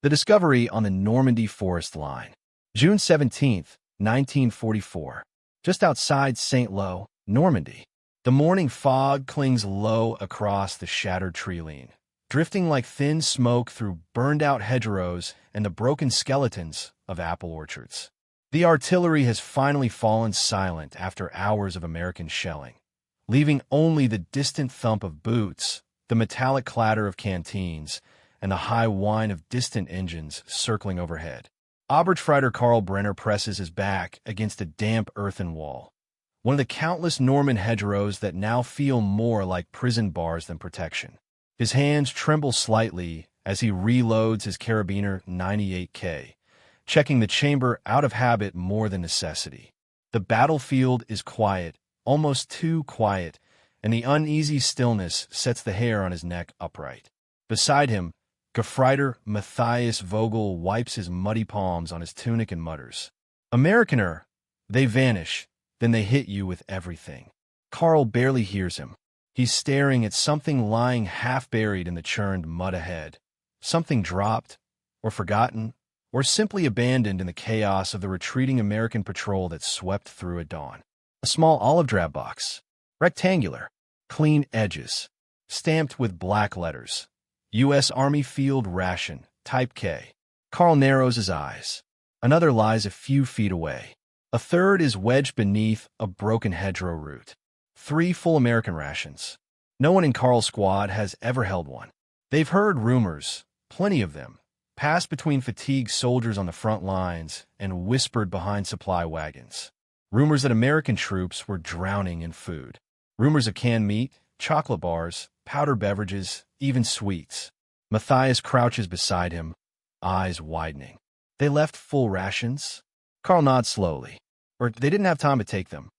The discovery on the Normandy forest line. June 17th, 1944. Just outside Saint-Lô, Normandy. The morning fog clings low across the shattered tree line, drifting like thin smoke through burned-out hedgerows and the broken skeletons of apple orchards. The artillery has finally fallen silent after hours of American shelling, leaving only the distant thump of boots, the metallic clatter of canteens, and the high whine of distant engines circling overhead. Oberstfreiter Karl Brenner presses his back against a damp earthen wall, one of the countless Norman hedgerows that now feel more like prison bars than protection. His hands tremble slightly as he reloads his carabiner 98K, checking the chamber out of habit more than necessity. The battlefield is quiet, almost too quiet, and the uneasy stillness sets the hair on his neck upright. Beside him, Gefreiter Matthias Vogel wipes his muddy palms on his tunic and mutters, "Amerikaner, they vanish, then they hit you with everything." Karl barely hears him. He's staring at something lying half-buried in the churned mud ahead. Something dropped, or forgotten, or simply abandoned in the chaos of the retreating American patrol that swept through at dawn. A small olive drab box, rectangular, clean edges, stamped with black letters. U.S. Army Field Ration, Type K. Karl narrows his eyes. Another lies a few feet away. A third is wedged beneath a broken hedgerow root. 3 full American rations. No one in Karl's squad has ever held one. They've heard rumors, plenty of them, passed between fatigued soldiers on the front lines and whispered behind supply wagons. Rumors that American troops were drowning in food. Rumors of canned meat, chocolate bars, powdered beverages, even sweets. Matthias crouches beside him, eyes widening. They left full rations? Karl nods slowly. Or they didn't have time to take them.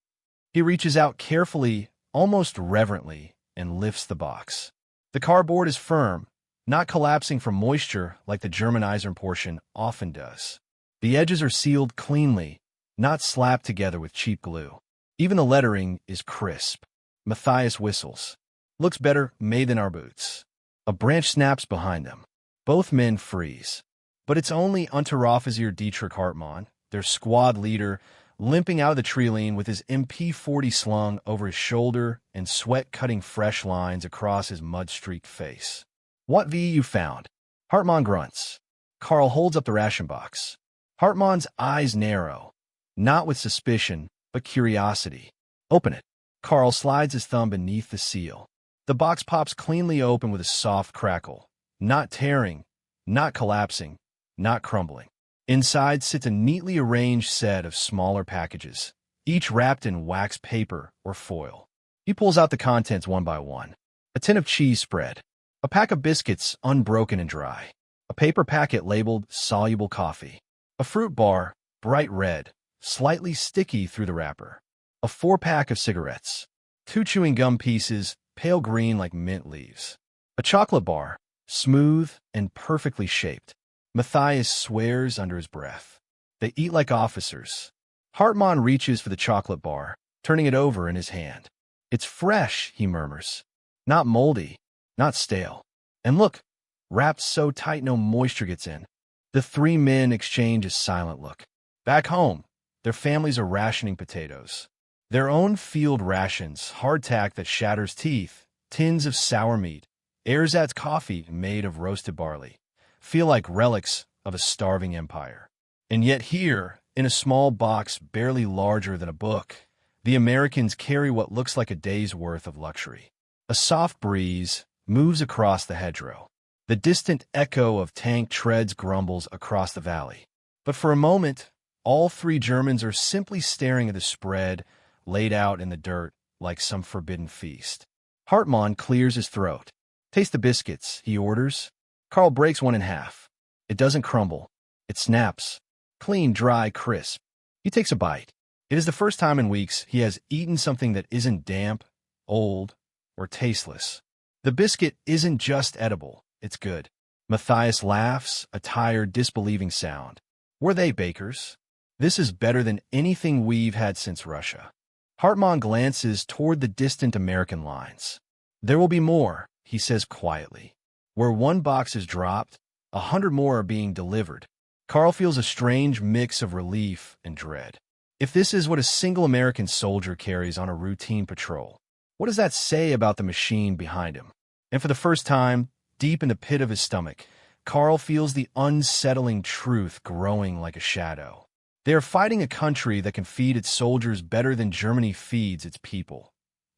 He reaches out carefully, almost reverently, and lifts the box. The cardboard is firm, not collapsing from moisture like the German Eisern portion often does. The edges are sealed cleanly, not slapped together with cheap glue. Even the lettering is crisp. Matthias whistles. "Looks better made than our boots." A branch snaps behind them. Both men freeze. But it's only Unteroffizier Dietrich Hartmann, their squad leader, limping out of the tree line with his MP40 slung over his shoulder and sweat cutting fresh lines across his mud-streaked face. "What V you found?" Hartmann grunts. Karl holds up the ration box. Hartmann's eyes narrow, not with suspicion, but curiosity. "Open it." Karl slides his thumb beneath the seal. The box pops cleanly open with a soft crackle, not tearing, not collapsing, not crumbling. Inside sits a neatly arranged set of smaller packages, each wrapped in wax paper or foil. He pulls out the contents one by one. A tin of cheese spread, a pack of biscuits unbroken and dry, a paper packet labeled soluble coffee, a fruit bar, bright red, slightly sticky through the wrapper, a 4-pack of cigarettes, 2 chewing gum pieces, pale green like mint leaves, a chocolate bar, smooth and perfectly shaped. Matthias swears under his breath. They eat like officers. Hartmann reaches for the chocolate bar, turning it over in his hand. "It's fresh," he murmurs. "Not moldy, not stale. And look, wrapped so tight no moisture gets in." The 3 men exchange a silent look. Back home, their families are rationing potatoes. Their own field rations, hardtack that shatters teeth, tins of sour meat, ersatz coffee made of roasted barley, feel like relics of a starving empire. And yet here, in a small box barely larger than a book, the Americans carry what looks like a day's worth of luxury. A soft breeze moves across the hedgerow. The distant echo of tank treads grumbles across the valley. But for a moment, all 3 Germans are simply staring at the spread laid out in the dirt like some forbidden feast. Hartmann clears his throat. "Taste the biscuits," he orders. Karl breaks one in half. It doesn't crumble. It snaps. Clean, dry, crisp. He takes a bite. It is the first time in weeks he has eaten something that isn't damp, old, or tasteless. The biscuit isn't just edible. It's good. Matthias laughs, a tired, disbelieving sound. "Were they bakers? This is better than anything we've had since Russia." Hartmann glances toward the distant American lines. "There will be more," he says quietly. "Where one box is dropped, 100 more are being delivered. Carl feels a strange mix of relief and dread. If this is what a single American soldier carries on a routine patrol, what does that say about the machine behind him? And for the first time, deep in the pit of his stomach, Carl feels the unsettling truth growing like a shadow. They are fighting a country that can feed its soldiers better than Germany feeds its people.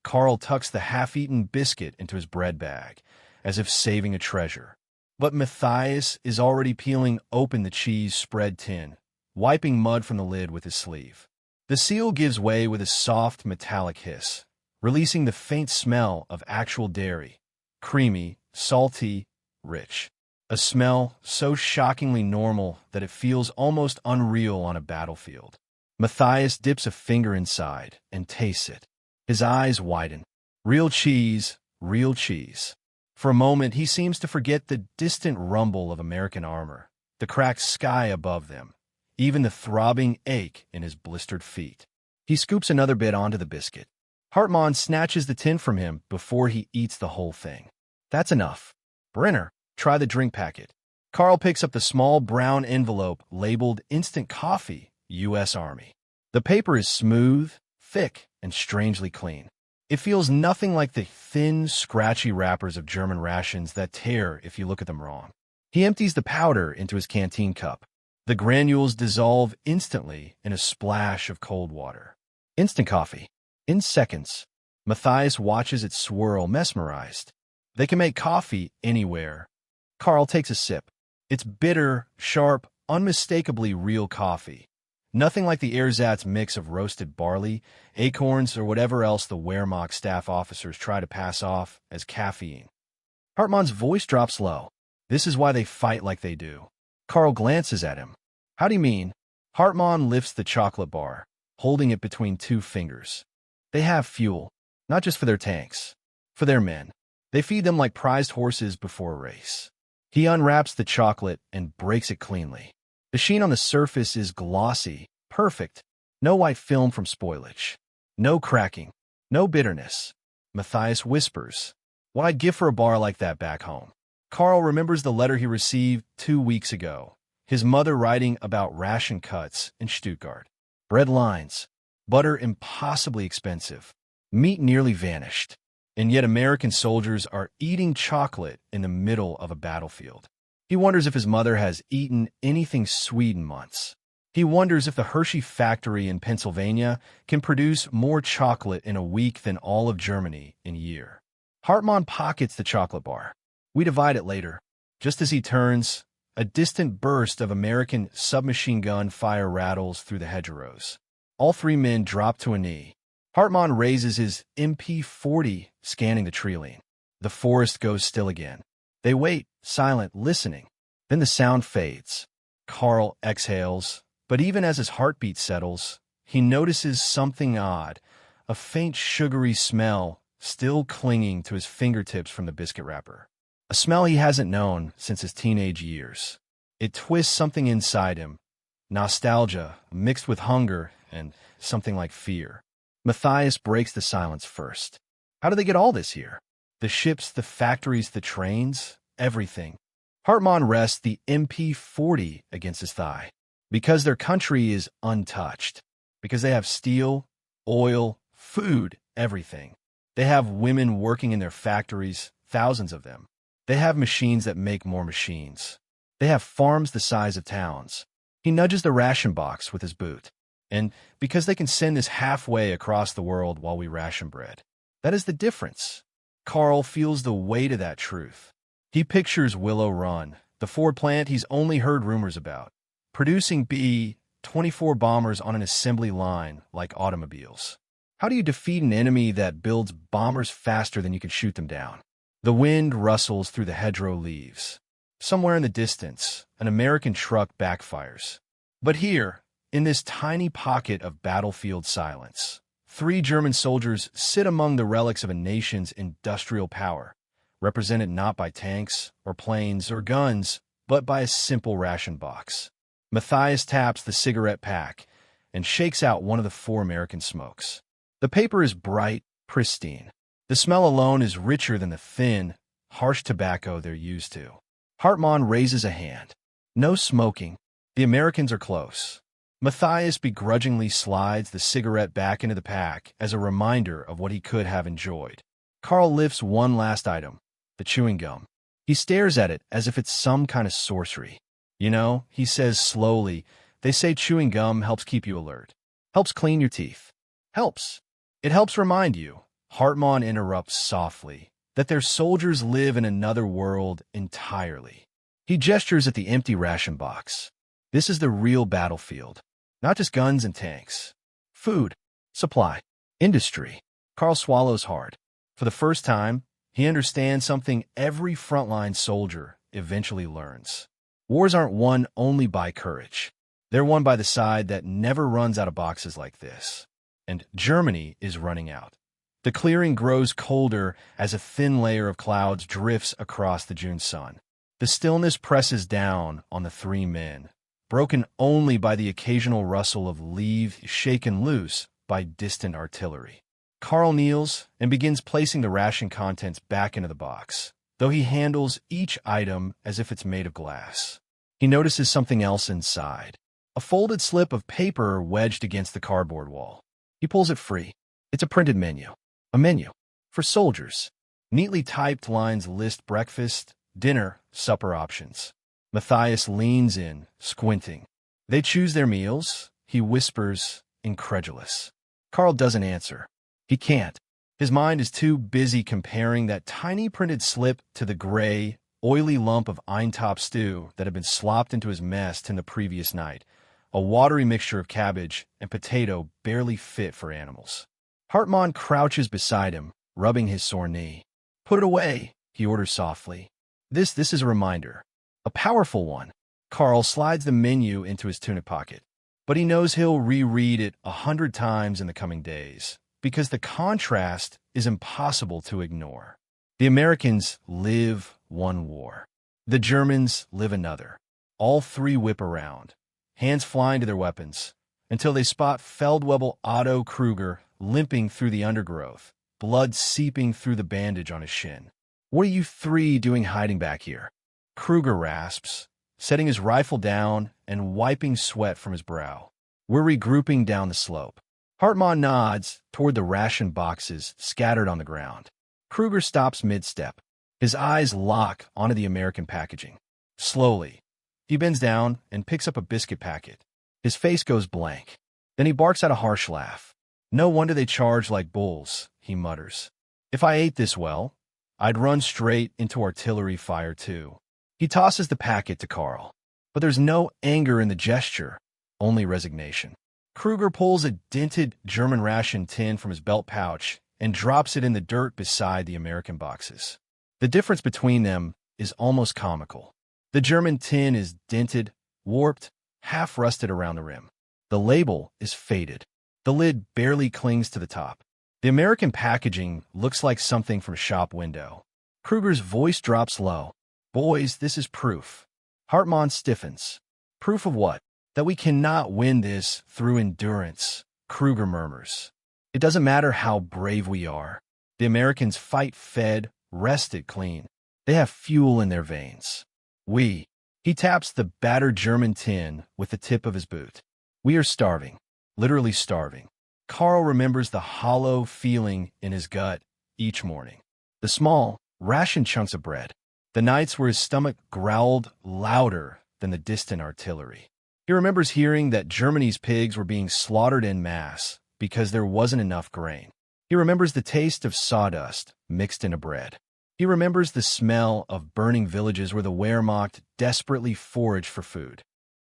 Carl tucks the half-eaten biscuit into his bread bag, as if saving a treasure. But Matthias is already peeling open the cheese spread tin, wiping mud from the lid with his sleeve. The seal gives way with a soft metallic hiss, releasing the faint smell of actual dairy, creamy, salty, rich. A smell so shockingly normal that it feels almost unreal on a battlefield. Matthias dips a finger inside and tastes it. His eyes widen. Real cheese, real cheese. For a moment, he seems to forget the distant rumble of American armor, the cracked sky above them, even the throbbing ache in his blistered feet. He scoops another bit onto the biscuit. Hartmann snatches the tin from him before he eats the whole thing. That's enough. Brenner, try the drink packet. Carl picks up the small brown envelope labeled Instant Coffee, U.S. Army. The paper is smooth, thick, and strangely clean. It feels nothing like the thin, scratchy wrappers of German rations that tear if you look at them wrong. He empties the powder into his canteen cup. The granules dissolve instantly in a splash of cold water. Instant coffee. In seconds. Matthias watches it swirl, mesmerized. They can make coffee anywhere. Carl takes a sip. It's bitter, sharp, unmistakably real coffee. Nothing like the ersatz mix of roasted barley, acorns, or whatever else the Wehrmacht staff officers try to pass off as caffeine. Hartmann's voice drops low. This is why they fight like they do. Carl glances at him. How do you mean? Hartmann lifts the chocolate bar, holding it between two fingers. They have fuel, not just for their tanks, for their men. They feed them like prized horses before a race. He unwraps the chocolate and breaks it cleanly. The sheen on the surface is glossy, perfect. No white film from spoilage. No cracking. No bitterness. Matthias whispers, "What I'd give for a bar like that back home." Carl remembers the letter he received 2 weeks ago. His mother writing about ration cuts in Stuttgart. Bread lines. Butter impossibly expensive. Meat nearly vanished. And yet American soldiers are eating chocolate in the middle of a battlefield. He wonders if his mother has eaten anything sweet in months. He wonders if the Hershey factory in Pennsylvania can produce more chocolate in a week than all of Germany in a year. Hartmann pockets the chocolate bar. We divide it later. Just as he turns, a distant burst of American submachine gun fire rattles through the hedgerows. All three men drop to a knee. Hartmann raises his MP40, scanning the tree line. The forest goes still again. They wait, silent, listening. Then the sound fades. Carl exhales, but even as his heartbeat settles, he notices something odd, a faint sugary smell still clinging to his fingertips from the biscuit wrapper. A smell he hasn't known since his teenage years. It twists something inside him, nostalgia mixed with hunger and something like fear. Matthias breaks the silence first. How do they get all this here? The ships, the factories, the trains, everything. Hartmann rests the MP40 against his thigh. Because their country is untouched. Because they have steel, oil, food, everything. They have women working in their factories, thousands of them. They have machines that make more machines. They have farms the size of towns. He nudges the ration box with his boot. And because they can send this halfway across the world while we ration bread. That is the difference. Carl feels the weight of that truth. He pictures Willow Run, the Ford plant he's only heard rumors about, producing B-24 bombers on an assembly line like automobiles. How do you defeat an enemy that builds bombers faster than you can shoot them down? The wind rustles through the hedgerow leaves. Somewhere in the distance, an American truck backfires. But here, in this tiny pocket of battlefield silence, 3 German soldiers sit among the relics of a nation's industrial power, represented not by tanks or planes or guns, but by a simple ration box. Matthias taps the cigarette pack and shakes out one of the 4 American smokes. The paper is bright, pristine. The smell alone is richer than the thin, harsh tobacco they're used to. Hartmann raises a hand. No smoking. The Americans are close. Matthias begrudgingly slides the cigarette back into the pack as a reminder of what he could have enjoyed. Carl lifts one last item, the chewing gum. He stares at it as if it's some kind of sorcery. You know, he says slowly, they say chewing gum helps keep you alert. Helps clean your teeth. Helps. It helps remind you, Hartmann interrupts softly, that their soldiers live in another world entirely. He gestures at the empty ration box. This is the real battlefield. Not just guns and tanks. Food, supply, industry. Carl swallows hard. For the first time, he understands something every frontline soldier eventually learns. Wars aren't won only by courage. They're won by the side that never runs out of boxes like this. And Germany is running out. The clearing grows colder as a thin layer of clouds drifts across the June sun. The stillness presses down on the three men, broken only by the occasional rustle of leaves shaken loose by distant artillery. Carl kneels and begins placing the ration contents back into the box, though he handles each item as if it's made of glass. He notices something else inside, a folded slip of paper wedged against the cardboard wall. He pulls it free. It's a printed menu. A menu. For soldiers. Neatly typed lines list breakfast, dinner, supper options. Matthias leans in, squinting. They choose their meals, he whispers, incredulous. Carl doesn't answer. He can't. His mind is too busy comparing that tiny printed slip to the gray, oily lump of Eintop stew that had been slopped into his mess the previous night, a watery mixture of cabbage and potato barely fit for animals. Hartmann crouches beside him, rubbing his sore knee. Put it away, he orders softly. This is a reminder. A powerful one. Carl slides the menu into his tunic pocket. But he knows he'll reread it 100 times in the coming days, because the contrast is impossible to ignore. The Americans live one war. The Germans live another. All three whip around, hands flying to their weapons, until they spot Feldwebel Otto Kruger limping through the undergrowth, blood seeping through the bandage on his shin. What are you three doing hiding back here? Kruger rasps, setting his rifle down and wiping sweat from his brow. We're regrouping down the slope. Hartmann nods toward the ration boxes scattered on the ground. Kruger stops mid-step. His eyes lock onto the American packaging. Slowly, he bends down and picks up a biscuit packet. His face goes blank. Then he barks out a harsh laugh. No wonder they charge like bulls, he mutters. If I ate this well, I'd run straight into artillery fire too. He tosses the packet to Carl. But there's no anger in the gesture, only resignation. Kruger pulls a dented German ration tin from his belt pouch and drops it in the dirt beside the American boxes. The difference between them is almost comical. The German tin is dented, warped, half rusted around the rim. The label is faded. The lid barely clings to the top. The American packaging looks like something from a shop window. Kruger's voice drops low. Boys, this is proof. Hartmann stiffens. Proof of what? That we cannot win this through endurance, Kruger murmurs. It doesn't matter how brave we are. The Americans fight fed, rested clean. They have fuel in their veins. He taps the battered German tin with the tip of his boot. We are starving. Literally starving. Carl remembers the hollow feeling in his gut each morning. The small, rationed chunks of bread. The nights where his stomach growled louder than the distant artillery. He remembers hearing that Germany's pigs were being slaughtered en masse because there wasn't enough grain. He remembers the taste of sawdust mixed into bread. He remembers the smell of burning villages where the Wehrmacht desperately foraged for food.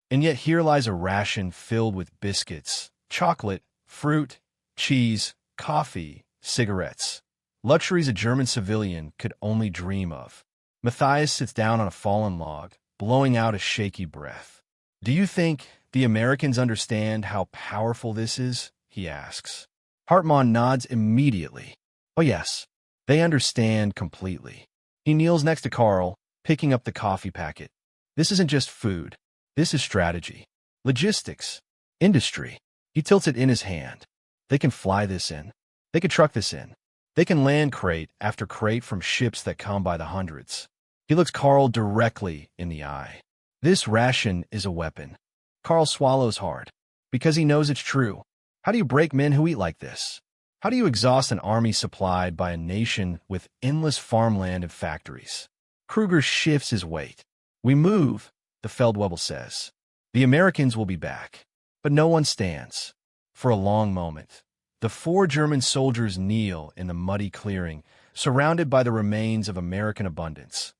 And yet here lies a ration filled with biscuits, chocolate, fruit, cheese, coffee, cigarettes. Luxuries a German civilian could only dream of. Matthias sits down on a fallen log, blowing out a shaky breath. Do you think the Americans understand how powerful this is? He asks. Hartmann nods immediately. Oh yes, they understand completely. He kneels next to Carl, picking up the coffee packet. This isn't just food. This is strategy. Logistics. Industry. He tilts it in his hand. They can fly this in. They can truck this in. They can land crate after crate from ships that come by the hundreds. He looks Carl directly in the eye. This ration is a weapon. Carl swallows hard, because he knows it's true. How do you break men who eat like this? How do you exhaust an army supplied by a nation with endless farmland and factories? Kruger shifts his weight. We move, the Feldwebel says. The Americans will be back. But no one stands. For a long moment, the 4 German soldiers kneel in the muddy clearing, surrounded by the remains of American abundance.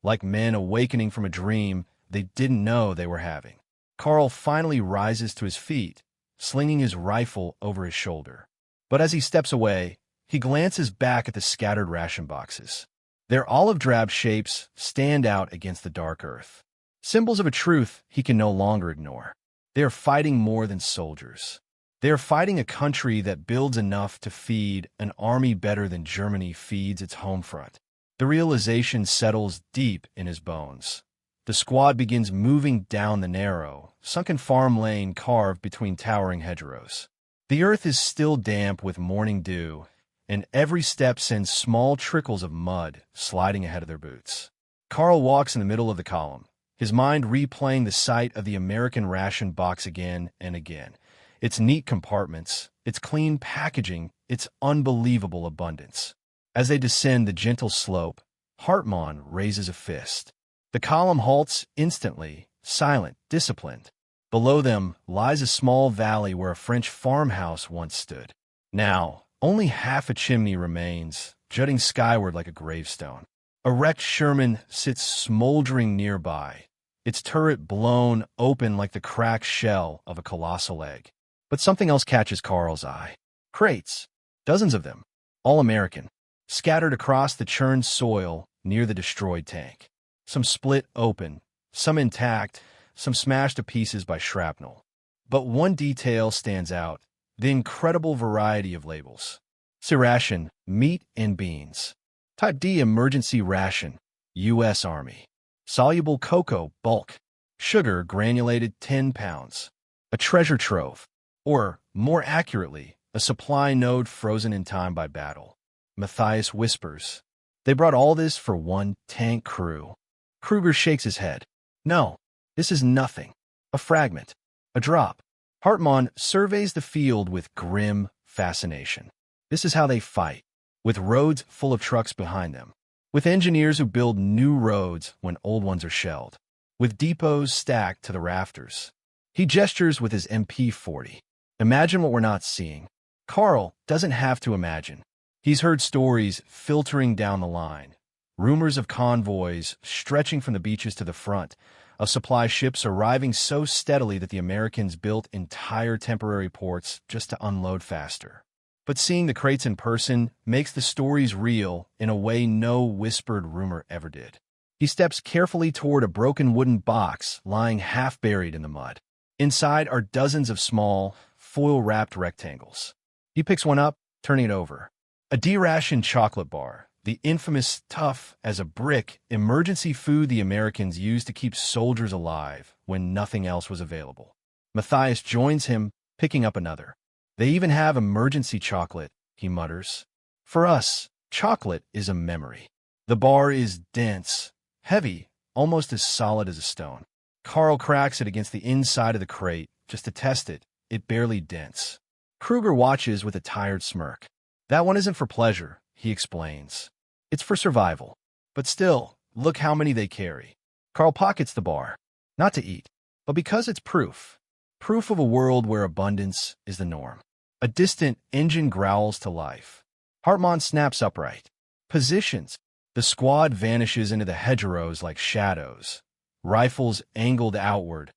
Like men awakening from a dream they didn't know they were having. Carl finally rises to his feet, slinging his rifle over his shoulder. But as he steps away, he glances back at the scattered ration boxes. Their olive-drab shapes stand out against the dark earth. Symbols of a truth he can no longer ignore. They are fighting more than soldiers. They are fighting a country that builds enough to feed an army better than Germany feeds its home front. The realization settles deep in his bones. The squad begins moving down the narrow, sunken farm lane carved between towering hedgerows. The earth is still damp with morning dew, and every step sends small trickles of mud sliding ahead of their boots. Carl walks in the middle of the column, his mind replaying the sight of the American ration box again and again. Its neat compartments, its clean packaging, its unbelievable abundance. As they descend the gentle slope, Hartmann raises a fist. The column halts instantly, silent, disciplined. Below them lies a small valley where a French farmhouse once stood. Now, only half a chimney remains, jutting skyward like a gravestone. A wrecked Sherman sits smoldering nearby, its turret blown open like the cracked shell of a colossal egg. But something else catches Carl's eye. Crates, dozens of them, all American, scattered across the churned soil near the destroyed tank. Some split open, some intact, some smashed to pieces by shrapnel. But one detail stands out, the incredible variety of labels. C ration, meat and beans. Type D emergency ration, U.S. Army. Soluble cocoa, bulk. Sugar, granulated 10 pounds. A treasure trove, or, more accurately, a supply node frozen in time by battle. Matthias whispers. They brought all this for one tank crew. Kruger shakes his head. No. This is nothing. A fragment. A drop. Hartmann surveys the field with grim fascination. This is how they fight, with roads full of trucks behind them, with engineers who build new roads when old ones are shelled, with depots stacked to the rafters. He gestures with his MP40. Imagine what we're not seeing. Carl doesn't have to imagine. He's heard stories filtering down the line, rumors of convoys stretching from the beaches to the front, of supply ships arriving so steadily that the Americans built entire temporary ports just to unload faster. But seeing the crates in person makes the stories real in a way no whispered rumor ever did. He steps carefully toward a broken wooden box lying half buried in the mud. Inside are dozens of small, foil-wrapped rectangles. He picks one up, turning it over. A D-ration chocolate bar. The infamous tough as a brick emergency food the Americans used to keep soldiers alive when nothing else was available. Matthias joins him, picking up another. They even have emergency chocolate, he mutters. For us, chocolate is a memory. The bar is dense, heavy, almost as solid as a stone. Carl cracks it against the inside of the crate just to test it. It barely dents. Kruger watches with a tired smirk. That one isn't for pleasure, he explains. It's for survival. But still, look how many they carry. Carl pockets the bar, not to eat, but because it's proof. Proof of a world where abundance is the norm. A distant engine growls to life. Hartmann snaps upright. Positions. The squad vanishes into the hedgerows like shadows. Rifles angled outward,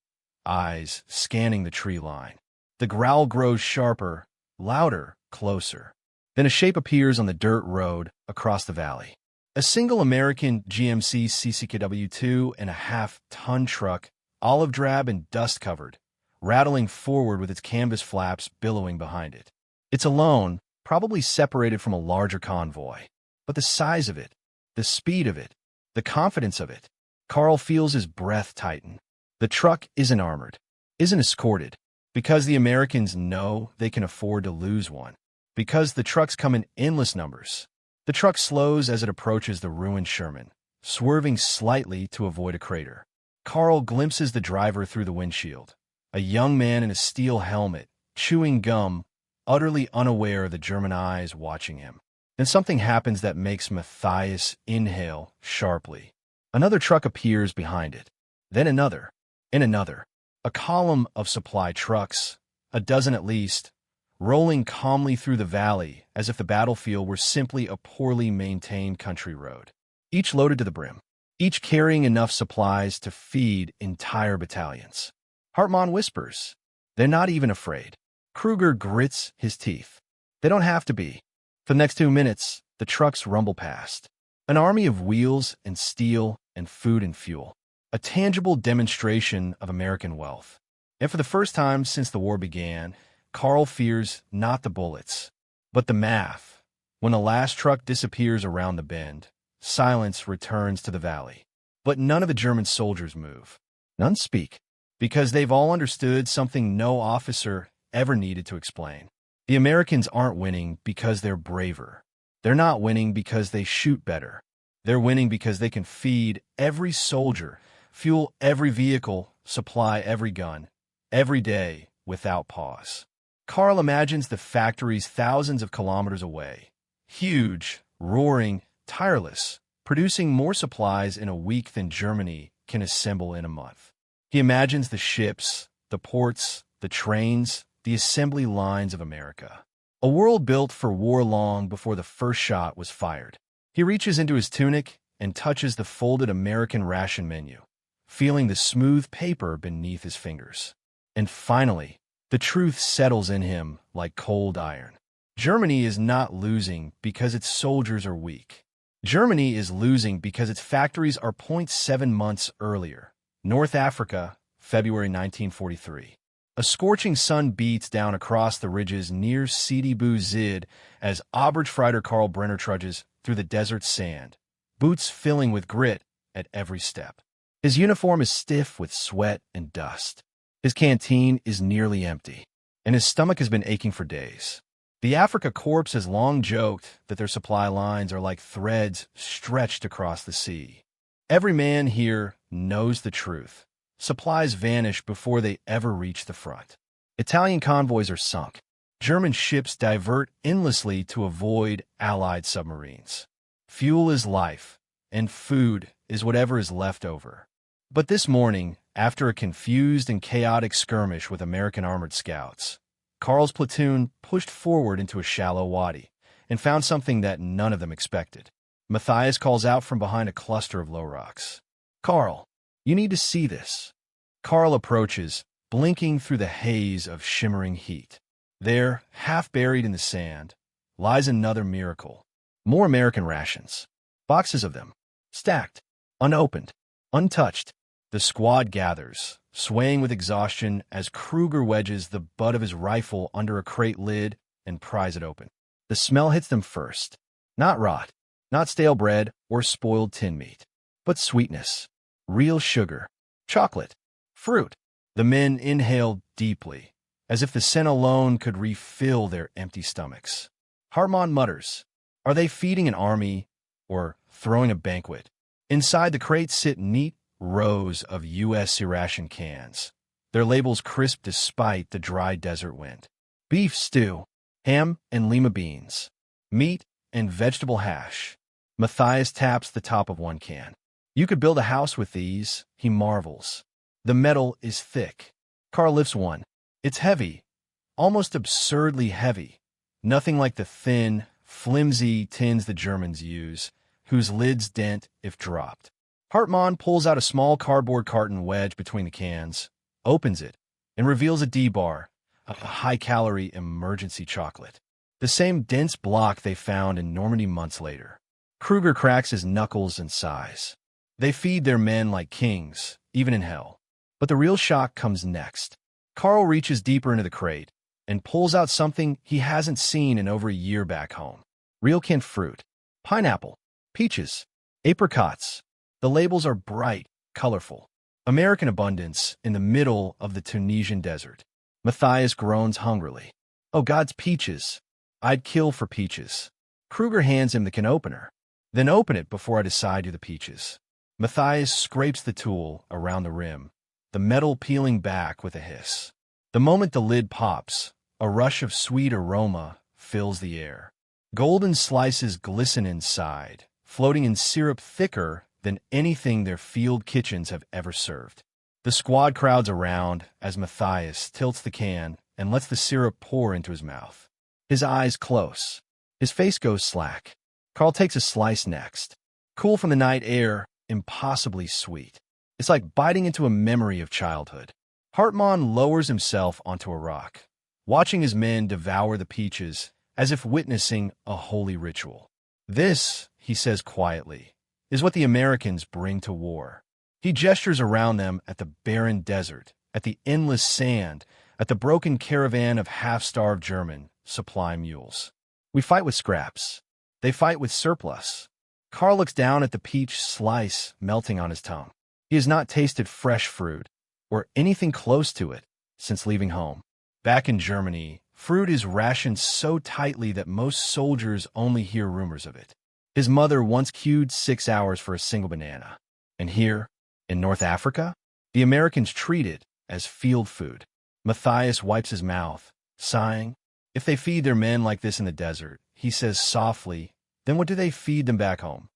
eyes scanning the tree line. The growl grows sharper, louder, closer. Then a shape appears on the dirt road across the valley. A single American GMC CCKW 2.5-ton truck, olive drab and dust-covered, rattling forward with its canvas flaps billowing behind it. It's alone, probably separated from a larger convoy. But the size of it, the speed of it, the confidence of it. Carl feels his breath tighten. The truck isn't armored, isn't escorted, because the Americans know they can afford to lose one. Because the trucks come in endless numbers. The truck slows as it approaches the ruined Sherman, swerving slightly to avoid a crater. Carl glimpses the driver through the windshield, a young man in a steel helmet, chewing gum, utterly unaware of the German eyes watching him. Then something happens that makes Matthias inhale sharply. Another truck appears behind it, then another, and another. A column of supply trucks, a dozen at least, rolling calmly through the valley as if the battlefield were simply a poorly maintained country road. Each loaded to the brim, each carrying enough supplies to feed entire battalions. Hartmann whispers, "They're not even afraid." Kruger grits his teeth. They don't have to be. For the next 2 minutes, the trucks rumble past. An army of wheels and steel and food and fuel. A tangible demonstration of American wealth. And for the first time since the war began, Carl fears not the bullets, but the math. When the last truck disappears around the bend, silence returns to the valley. But none of the German soldiers move. None speak, because they've all understood something no officer ever needed to explain. The Americans aren't winning because they're braver. They're not winning because they shoot better. They're winning because they can feed every soldier, fuel every vehicle, supply every gun, every day, without pause. Carl imagines the factories thousands of kilometers away. Huge, roaring, tireless, producing more supplies in a week than Germany can assemble in a month. He imagines the ships, the ports, the trains, the assembly lines of America. A world built for war long before the first shot was fired. He reaches into his tunic and touches the folded American ration menu, feeling the smooth paper beneath his fingers. And finally, the truth settles in him like cold iron. Germany is not losing because its soldiers are weak. Germany is losing because its factories are 0.7 months earlier. North Africa, February 1943. A scorching sun beats down across the ridges near Sidi Bou Zid as Oberstfreiter Karl Brenner trudges through the desert sand, boots filling with grit at every step. His uniform is stiff with sweat and dust. His canteen is nearly empty, and his stomach has been aching for days. The Afrika Korps has long joked that their supply lines are like threads stretched across the sea. Every man here knows the truth. Supplies vanish before they ever reach the front. Italian convoys are sunk. German ships divert endlessly to avoid Allied submarines. Fuel is life, and food is whatever is left over. But this morning, after a confused and chaotic skirmish with American armored scouts, Carl's platoon pushed forward into a shallow wadi and found something that none of them expected. Matthias calls out from behind a cluster of low rocks. "Carl, you need to see this." Carl approaches, blinking through the haze of shimmering heat. There, half buried in the sand, lies another miracle. More American rations. Boxes of them. Stacked. Unopened. Untouched. The squad gathers, swaying with exhaustion as Kruger wedges the butt of his rifle under a crate lid and pries it open. The smell hits them first. Not rot, not stale bread or spoiled tin meat, but sweetness, real sugar, chocolate, fruit. The men inhaled deeply, as if the scent alone could refill their empty stomachs. Hartmann mutters, "Are they feeding an army or throwing a banquet?" Inside the crates sit neat rows of U.S. ration cans, their labels crisp despite the dry desert wind. Beef stew, ham and lima beans, meat and vegetable hash. Matthias taps the top of one can. "You could build a house with these," he marvels. The metal is thick. Carl lifts one. It's heavy, almost absurdly heavy. Nothing like the thin, flimsy tins the Germans use, whose lids dent if dropped. Hartmann pulls out a small cardboard carton wedged between the cans, opens it, and reveals a D-bar, a high-calorie emergency chocolate. The same dense block they found in Normandy months later. Kruger cracks his knuckles and sighs. They feed their men like kings, even in hell. But the real shock comes next. Carl reaches deeper into the crate and pulls out something he hasn't seen in over a year back home. Real canned fruit. Pineapple. Peaches. Apricots. The labels are bright, colorful. American abundance in the middle of the Tunisian desert. Matthias groans hungrily. "Oh, God's peaches. I'd kill for peaches." Kruger hands him the can opener. Then open it before I decide you're the peaches. Matthias scrapes the tool around the rim, the metal peeling back with a hiss. The moment the lid pops, a rush of sweet aroma fills the air. Golden slices glisten inside, floating in syrup thicker than anything their field kitchens have ever served. The squad crowds around as Matthias tilts the can and lets the syrup pour into his mouth. His eyes close. His face goes slack. Carl takes a slice next. Cool from the night air, impossibly sweet. It's like biting into a memory of childhood. Hartmann lowers himself onto a rock, watching his men devour the peaches as if witnessing a holy ritual. This, he says quietly, is what the Americans bring to war. He gestures around them at the barren desert, at the endless sand, at the broken caravan of half-starved German supply mules. We fight with scraps. They fight with surplus. Carl looks down at the peach slice melting on his tongue. He has not tasted fresh fruit, or anything close to it, since leaving home. Back in Germany, fruit is rationed so tightly that most soldiers only hear rumors of it. His mother once queued 6 hours for a single banana. And here, in North Africa, the Americans treat it as field food. Matthias wipes his mouth, sighing. If they feed their men like this in the desert, he says softly, then what do they feed them back home?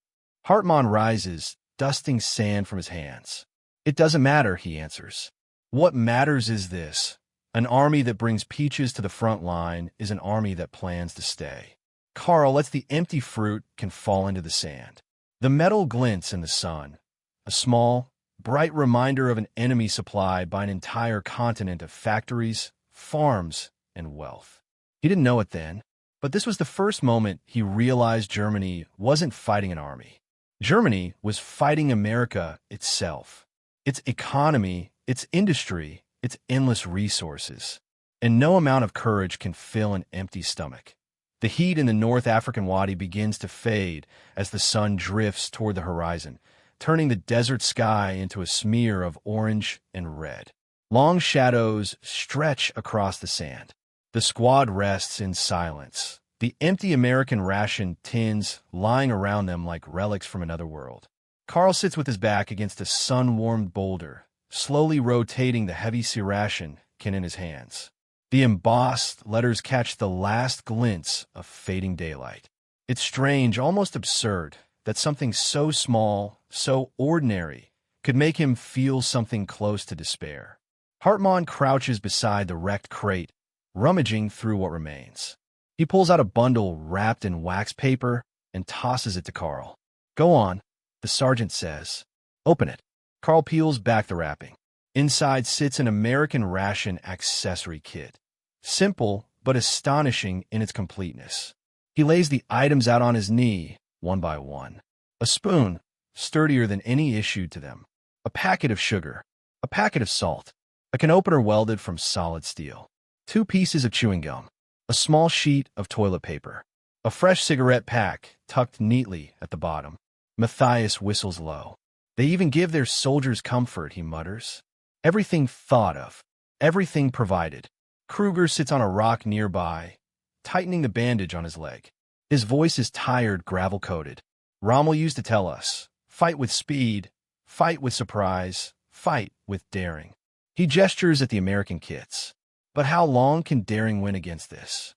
Hartmann rises, dusting sand from his hands. It doesn't matter, he answers. What matters is this. An army that brings peaches to the front line is an army that plans to stay. Carl lets the empty fruit can fall into the sand. The metal glints in the sun, a small, bright reminder of an enemy supplied by an entire continent of factories, farms, and wealth. He didn't know it then, but this was the first moment he realized Germany wasn't fighting an army. Germany was fighting America itself, its economy, its industry, its endless resources. And no amount of courage can fill an empty stomach. The heat in the North African Wadi begins to fade as the sun drifts toward the horizon, turning the desert sky into a smear of orange and red. Long shadows stretch across the sand. The squad rests in silence, the empty American ration tins lying around them like relics from another world. Carl sits with his back against a sun-warmed boulder, slowly rotating the heavy ration can in his hands. The embossed letters catch the last glints of fading daylight. It's strange, almost absurd, that something so small, so ordinary, could make him feel something close to despair. Hartmann crouches beside the wrecked crate, rummaging through what remains. He pulls out a bundle wrapped in wax paper and tosses it to Carl. Go on, the sergeant says. Open it. Carl peels back the wrapping. Inside sits an American ration accessory kit. Simple, but astonishing in its completeness. He lays the items out on his knee, one by one. A spoon, sturdier than any issued to them. A packet of sugar. A packet of salt. A can opener welded from solid steel. 2 pieces of chewing gum. A small sheet of toilet paper. A fresh cigarette pack tucked neatly at the bottom. Matthias whistles low. They even give their soldiers comfort, he mutters. Everything thought of. Everything provided. Kruger sits on a rock nearby, tightening the bandage on his leg. His voice is tired, gravel-coated. Rommel used to tell us, fight with speed, fight with surprise, fight with daring. He gestures at the American kits. But how long can daring win against this?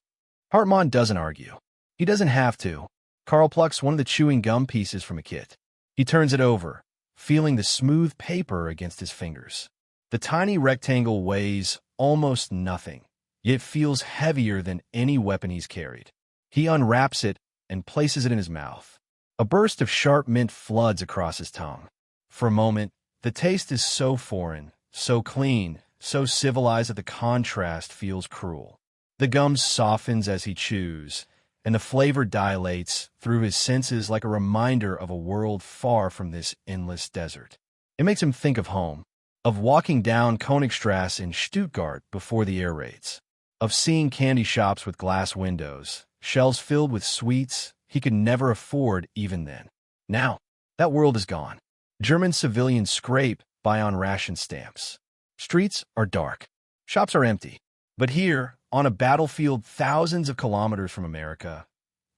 Hartmann doesn't argue. He doesn't have to. Carl plucks one of the chewing gum pieces from a kit. He turns it over, feeling the smooth paper against his fingers. The tiny rectangle weighs almost nothing, yet feels heavier than any weapon he's carried. He unwraps it and places it in his mouth. A burst of sharp mint floods across his tongue. For a moment, the taste is so foreign, so clean, so civilized that the contrast feels cruel. The gum softens as he chews, and the flavor dilates through his senses like a reminder of a world far from this endless desert. It makes him think of home, of walking down Königstrasse in Stuttgart before the air raids, of seeing candy shops with glass windows, shelves filled with sweets he could never afford even then. Now, that world is gone. German civilians scrape by on ration stamps. Streets are dark. Shops are empty. But here, on a battlefield thousands of kilometers from America,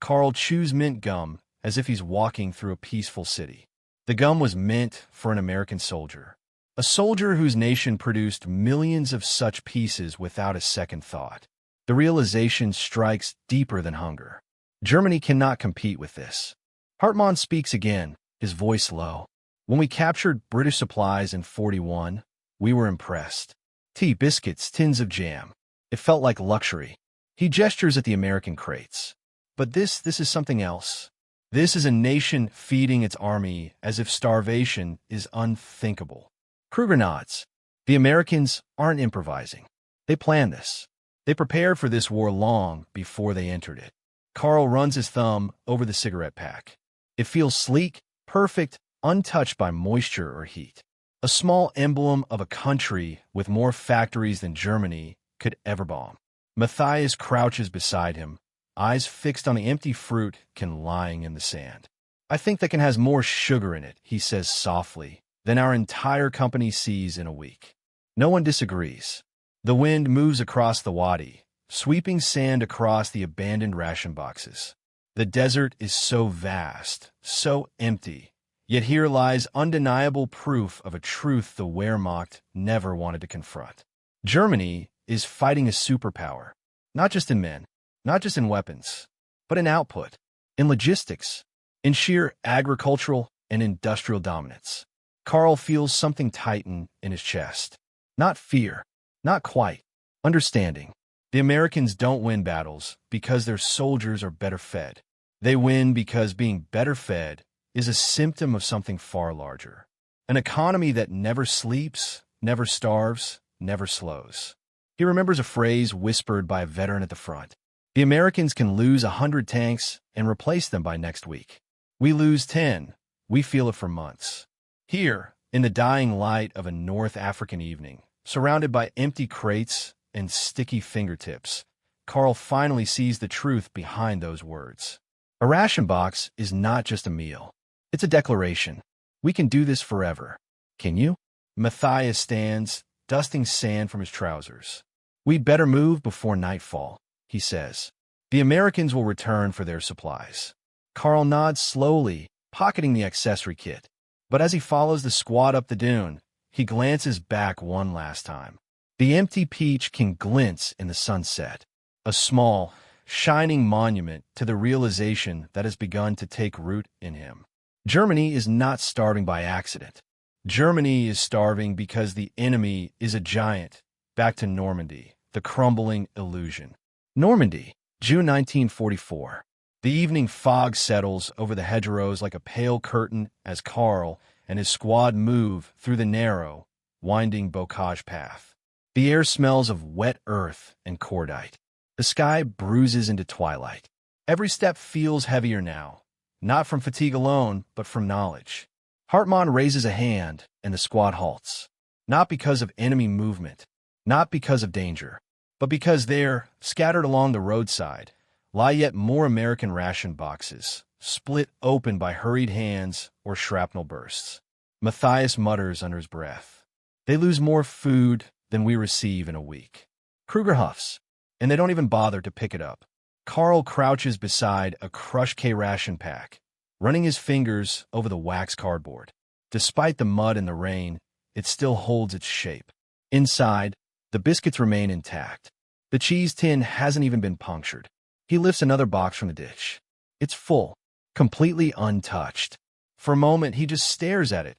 Carl chews mint gum as if he's walking through a peaceful city. The gum was meant for an American soldier, a soldier whose nation produced millions of such pieces without a second thought. The realization strikes deeper than hunger. Germany cannot compete with this. Hartmann speaks again, his voice low. When we captured British supplies in 41, we were impressed. Tea, biscuits, tins of jam. It felt like luxury. He gestures at the American crates. But this is something else. This is a nation feeding its army as if starvation is unthinkable. Kruger nods. The Americans aren't improvising. They planned this. They prepared for this war long before they entered it. Carl runs his thumb over the cigarette pack. It feels sleek, perfect, untouched by moisture or heat. A small emblem of a country with more factories than Germany could ever bomb. Matthias crouches beside him, eyes fixed on the empty fruit lying in the sand. I think that can has more sugar in it, he says softly, than our entire company sees in a week. No one disagrees. The wind moves across the wadi, sweeping sand across the abandoned ration boxes. The desert is so vast, so empty, yet here lies undeniable proof of a truth the Wehrmacht never wanted to confront. Germany is fighting a superpower, not just in men, not just in weapons, but in output, in logistics, in sheer agricultural and industrial dominance. Carl feels something tighten in his chest. Not fear, not quite, understanding. The Americans don't win battles because their soldiers are better fed. They win because being better fed is a symptom of something far larger. An economy that never sleeps, never starves, never slows. He remembers a phrase whispered by a veteran at the front. The Americans can lose 100 tanks and replace them by next week. We lose 10. We feel it for months. Here, in the dying light of a North African evening, surrounded by empty crates and sticky fingertips, Carl finally sees the truth behind those words. A ration box is not just a meal. It's a declaration. We can do this forever. Can you? Matthias stands, dusting sand from his trousers. We'd better move before nightfall, he says. The Americans will return for their supplies. Carl nods slowly, pocketing the accessory kit. But as he follows the squad up the dune, he glances back one last time. The empty peach can glints in the sunset, a small, shining monument to the realization that has begun to take root in him. Germany is not starving by accident. Germany is starving because the enemy is a giant. Back to Normandy, the crumbling illusion. Normandy, June 1944. The evening fog settles over the hedgerows like a pale curtain as Carl and his squad move through the narrow, winding bocage path. The air smells of wet earth and cordite. The sky bruises into twilight. Every step feels heavier now, not from fatigue alone, but from knowledge. Hartmann raises a hand, and the squad halts. Not because of enemy movement, not because of danger, but because there, scattered along the roadside, lie yet more American ration boxes, split open by hurried hands or shrapnel bursts. Matthias mutters under his breath. They lose more food than we receive in a week. Kruger huffs, and they don't even bother to pick it up. Carl crouches beside a crushed K-ration pack, running his fingers over the wax cardboard. Despite the mud and the rain, it still holds its shape. Inside, the biscuits remain intact. The cheese tin hasn't even been punctured. He lifts another box from the dish. It's full, completely untouched. For a moment, he just stares at it,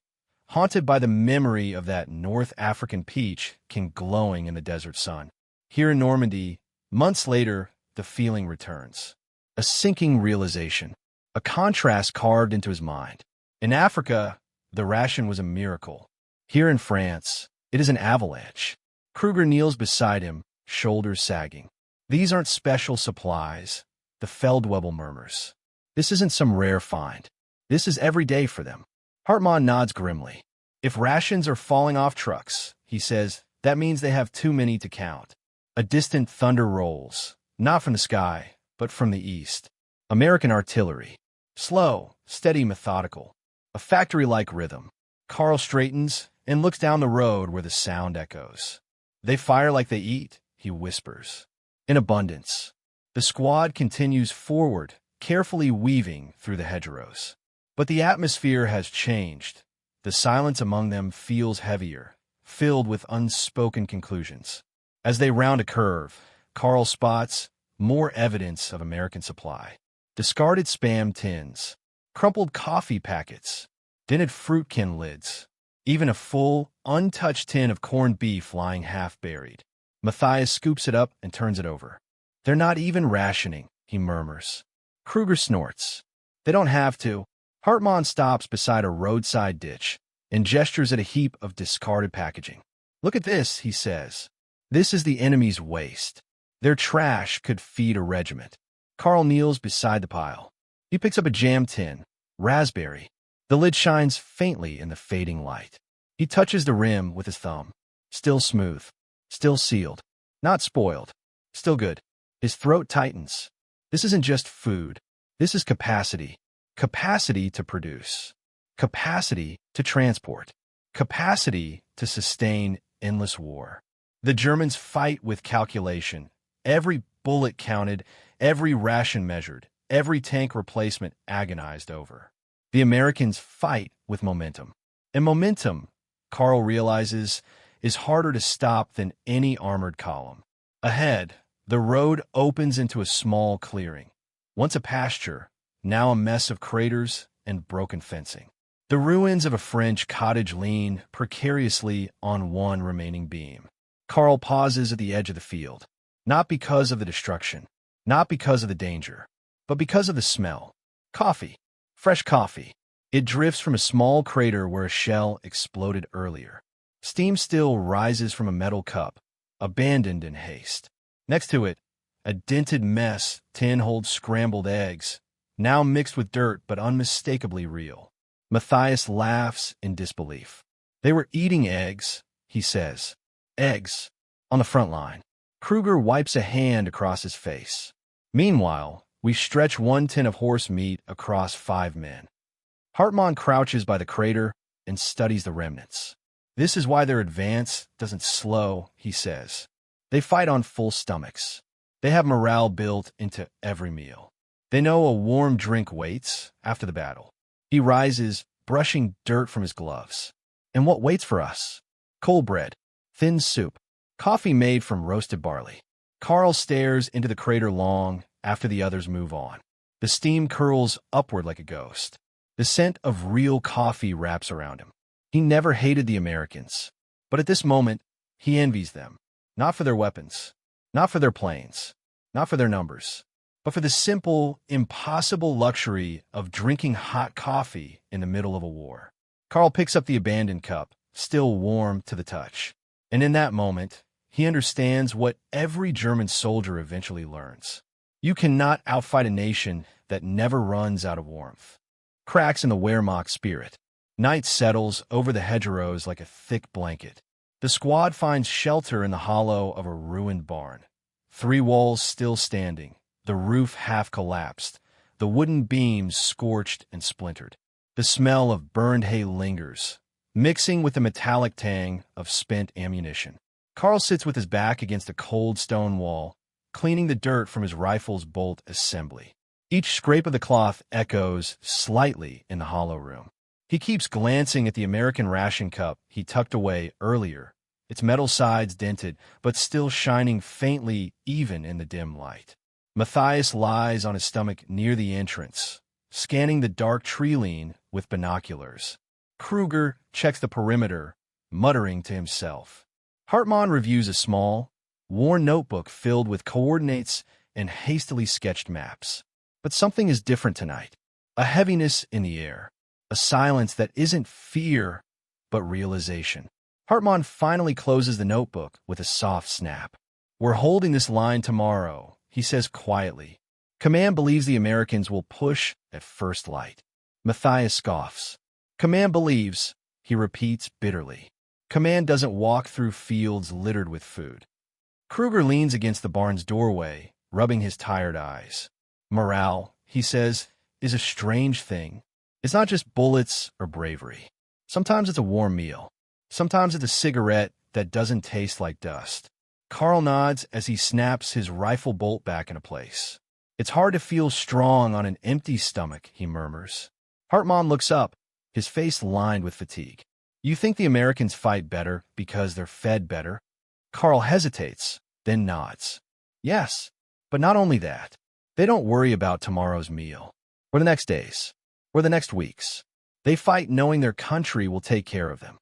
haunted by the memory of that North African peach glowing in the desert sun. Here in Normandy, months later, the feeling returns. A sinking realization, a contrast carved into his mind. In Africa, the ration was a miracle. Here in France, it is an avalanche. Kruger kneels beside him, shoulders sagging. These aren't special supplies, the Feldwebel murmurs. This isn't some rare find. This is every day for them. Hartmann nods grimly. If rations are falling off trucks, he says, that means they have too many to count. A distant thunder rolls, not from the sky, but from the east. American artillery. Slow, steady, methodical. A factory-like rhythm. Carl straightens and looks down the road where the sound echoes. They fire like they eat, he whispers. In abundance. The squad continues forward, carefully weaving through the hedgerows. But the atmosphere has changed. The silence among them feels heavier, filled with unspoken conclusions. As they round a curve, Carl spots more evidence of American supply. Discarded Spam tins, crumpled coffee packets, dented fruit can lids, even a full, untouched tin of corned beef lying half-buried. Matthias scoops it up and turns it over. "They're not even rationing," he murmurs. Kruger snorts. "They don't have to." Hartmann stops beside a roadside ditch and gestures at a heap of discarded packaging. "Look at this," he says. "This is the enemy's waste. Their trash could feed a regiment." Carl kneels beside the pile. He picks up a jam tin, raspberry. The lid shines faintly in the fading light. He touches the rim with his thumb. Still smooth. Still sealed. Not spoiled. Still good. His throat tightens. This isn't just food. This is capacity. Capacity to produce. Capacity to transport. Capacity to sustain endless war. The Germans fight with calculation. Every bullet counted, every ration measured, every tank replacement agonized over. The Americans fight with momentum. And momentum, Carl realizes, is harder to stop than any armored column. Ahead, the road opens into a small clearing. Once a pasture, now a mess of craters and broken fencing. The ruins of a French cottage lean precariously on one remaining beam. Carl pauses at the edge of the field, not because of the destruction, not because of the danger, but because of the smell. Coffee. Fresh coffee. It drifts from a small crater where a shell exploded earlier. Steam still rises from a metal cup, abandoned in haste. Next to it, a dented mess tin holds scrambled eggs, now mixed with dirt but unmistakably real. Matthias laughs in disbelief. "They were eating eggs," he says. "Eggs. On the front line." Kruger wipes a hand across his face. "Meanwhile, we stretch one tin of horse meat across 5 men." Hartmann crouches by the crater and studies the remnants. "This is why their advance doesn't slow," he says. "They fight on full stomachs. They have morale built into every meal. They know a warm drink waits after the battle." He rises, brushing dirt from his gloves. "And what waits for us? Cold bread, thin soup, coffee made from roasted barley." Carl stares into the crater long after the others move on. The steam curls upward like a ghost. The scent of real coffee wraps around him. He never hated the Americans, but at this moment, he envies them. Not for their weapons, not for their planes, not for their numbers, but for the simple, impossible luxury of drinking hot coffee in the middle of a war. Carl picks up the abandoned cup, still warm to the touch. And in that moment, he understands what every German soldier eventually learns. You cannot outfight a nation that never runs out of warmth. Cracks in the Wehrmacht spirit. Night settles over the hedgerows like a thick blanket. The squad finds shelter in the hollow of a ruined barn. 3 walls still standing, the roof half collapsed, the wooden beams scorched and splintered. The smell of burned hay lingers, mixing with the metallic tang of spent ammunition. Carl sits with his back against a cold stone wall, cleaning the dirt from his rifle's bolt assembly. Each scrape of the cloth echoes slightly in the hollow room. He keeps glancing at the American ration cup he tucked away earlier, its metal sides dented, but still shining faintly even in the dim light. Matthias lies on his stomach near the entrance, scanning the dark tree lean with binoculars. Kruger checks the perimeter, muttering to himself. Hartmann reviews a small, worn notebook filled with coordinates and hastily sketched maps. But something is different tonight. A heaviness in the air. A silence that isn't fear, but realization. Hartmann finally closes the notebook with a soft snap. "We're holding this line tomorrow," he says quietly. "Command believes the Americans will push at first light." Matthias scoffs. "Command believes," he repeats bitterly. "Command doesn't walk through fields littered with food." Kruger leans against the barn's doorway, rubbing his tired eyes. "Morale," he says, "is a strange thing. It's not just bullets or bravery. Sometimes it's a warm meal. Sometimes it's a cigarette that doesn't taste like dust." Carl nods as he snaps his rifle bolt back into place. It's hard to feel strong on an empty stomach, he murmurs. Hartman looks up, his face lined with fatigue. You think the Americans fight better because they're fed better? Carl hesitates, then nods. Yes, but not only that. They don't worry about tomorrow's meal, or the next days, or the next weeks. They fight knowing their country will take care of them.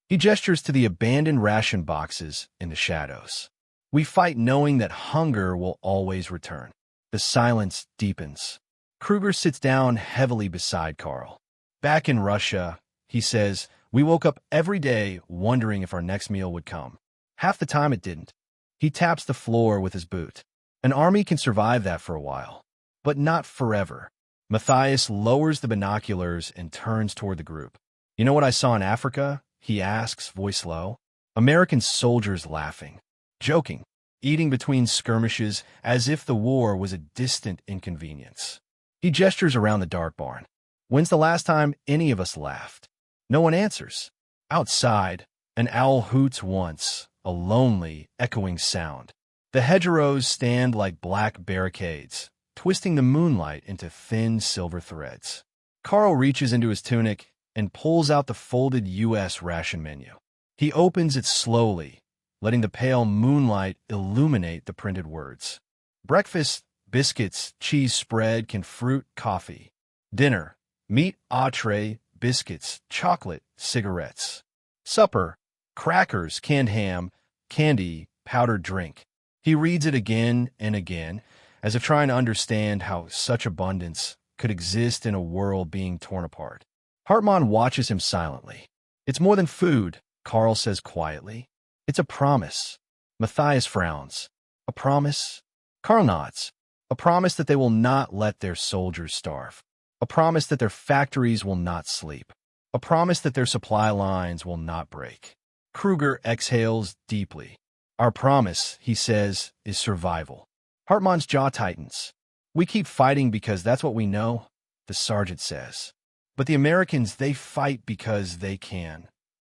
He gestures to the abandoned ration boxes in the shadows. We fight knowing that hunger will always return. The silence deepens. Kruger sits down heavily beside Carl. Back in Russia, he says, we woke up every day wondering if our next meal would come. Half the time it didn't. He taps the floor with his boot. An army can survive that for a while, but not forever. Matthias lowers the binoculars and turns toward the group. You know what I saw in Africa? He asks, voice low. American soldiers laughing, joking, eating between skirmishes as if the war was a distant inconvenience. He gestures around the dark barn. When's the last time any of us laughed? No one answers. Outside, an owl hoots once, a lonely, echoing sound. The hedgerows stand like black barricades, twisting the moonlight into thin silver threads. Carl reaches into his tunic and pulls out the folded U.S. ration menu. He opens it slowly, letting the pale moonlight illuminate the printed words. Breakfast, biscuits, cheese spread, fruit, coffee. Dinner, meat, entree, biscuits, chocolate, cigarettes. Supper, crackers, canned ham, candy, powdered drink. He reads it again and again, as if trying to understand how such abundance could exist in a world being torn apart. Hartman watches him silently. It's more than food, Carl says quietly. It's a promise. Matthias frowns. A promise? Carl nods. A promise that they will not let their soldiers starve. A promise that their factories will not sleep. A promise that their supply lines will not break. Kruger exhales deeply. Our promise, he says, is survival. Hartman's jaw tightens. We keep fighting because that's what we know, the sergeant says. But the Americans, they fight because they can.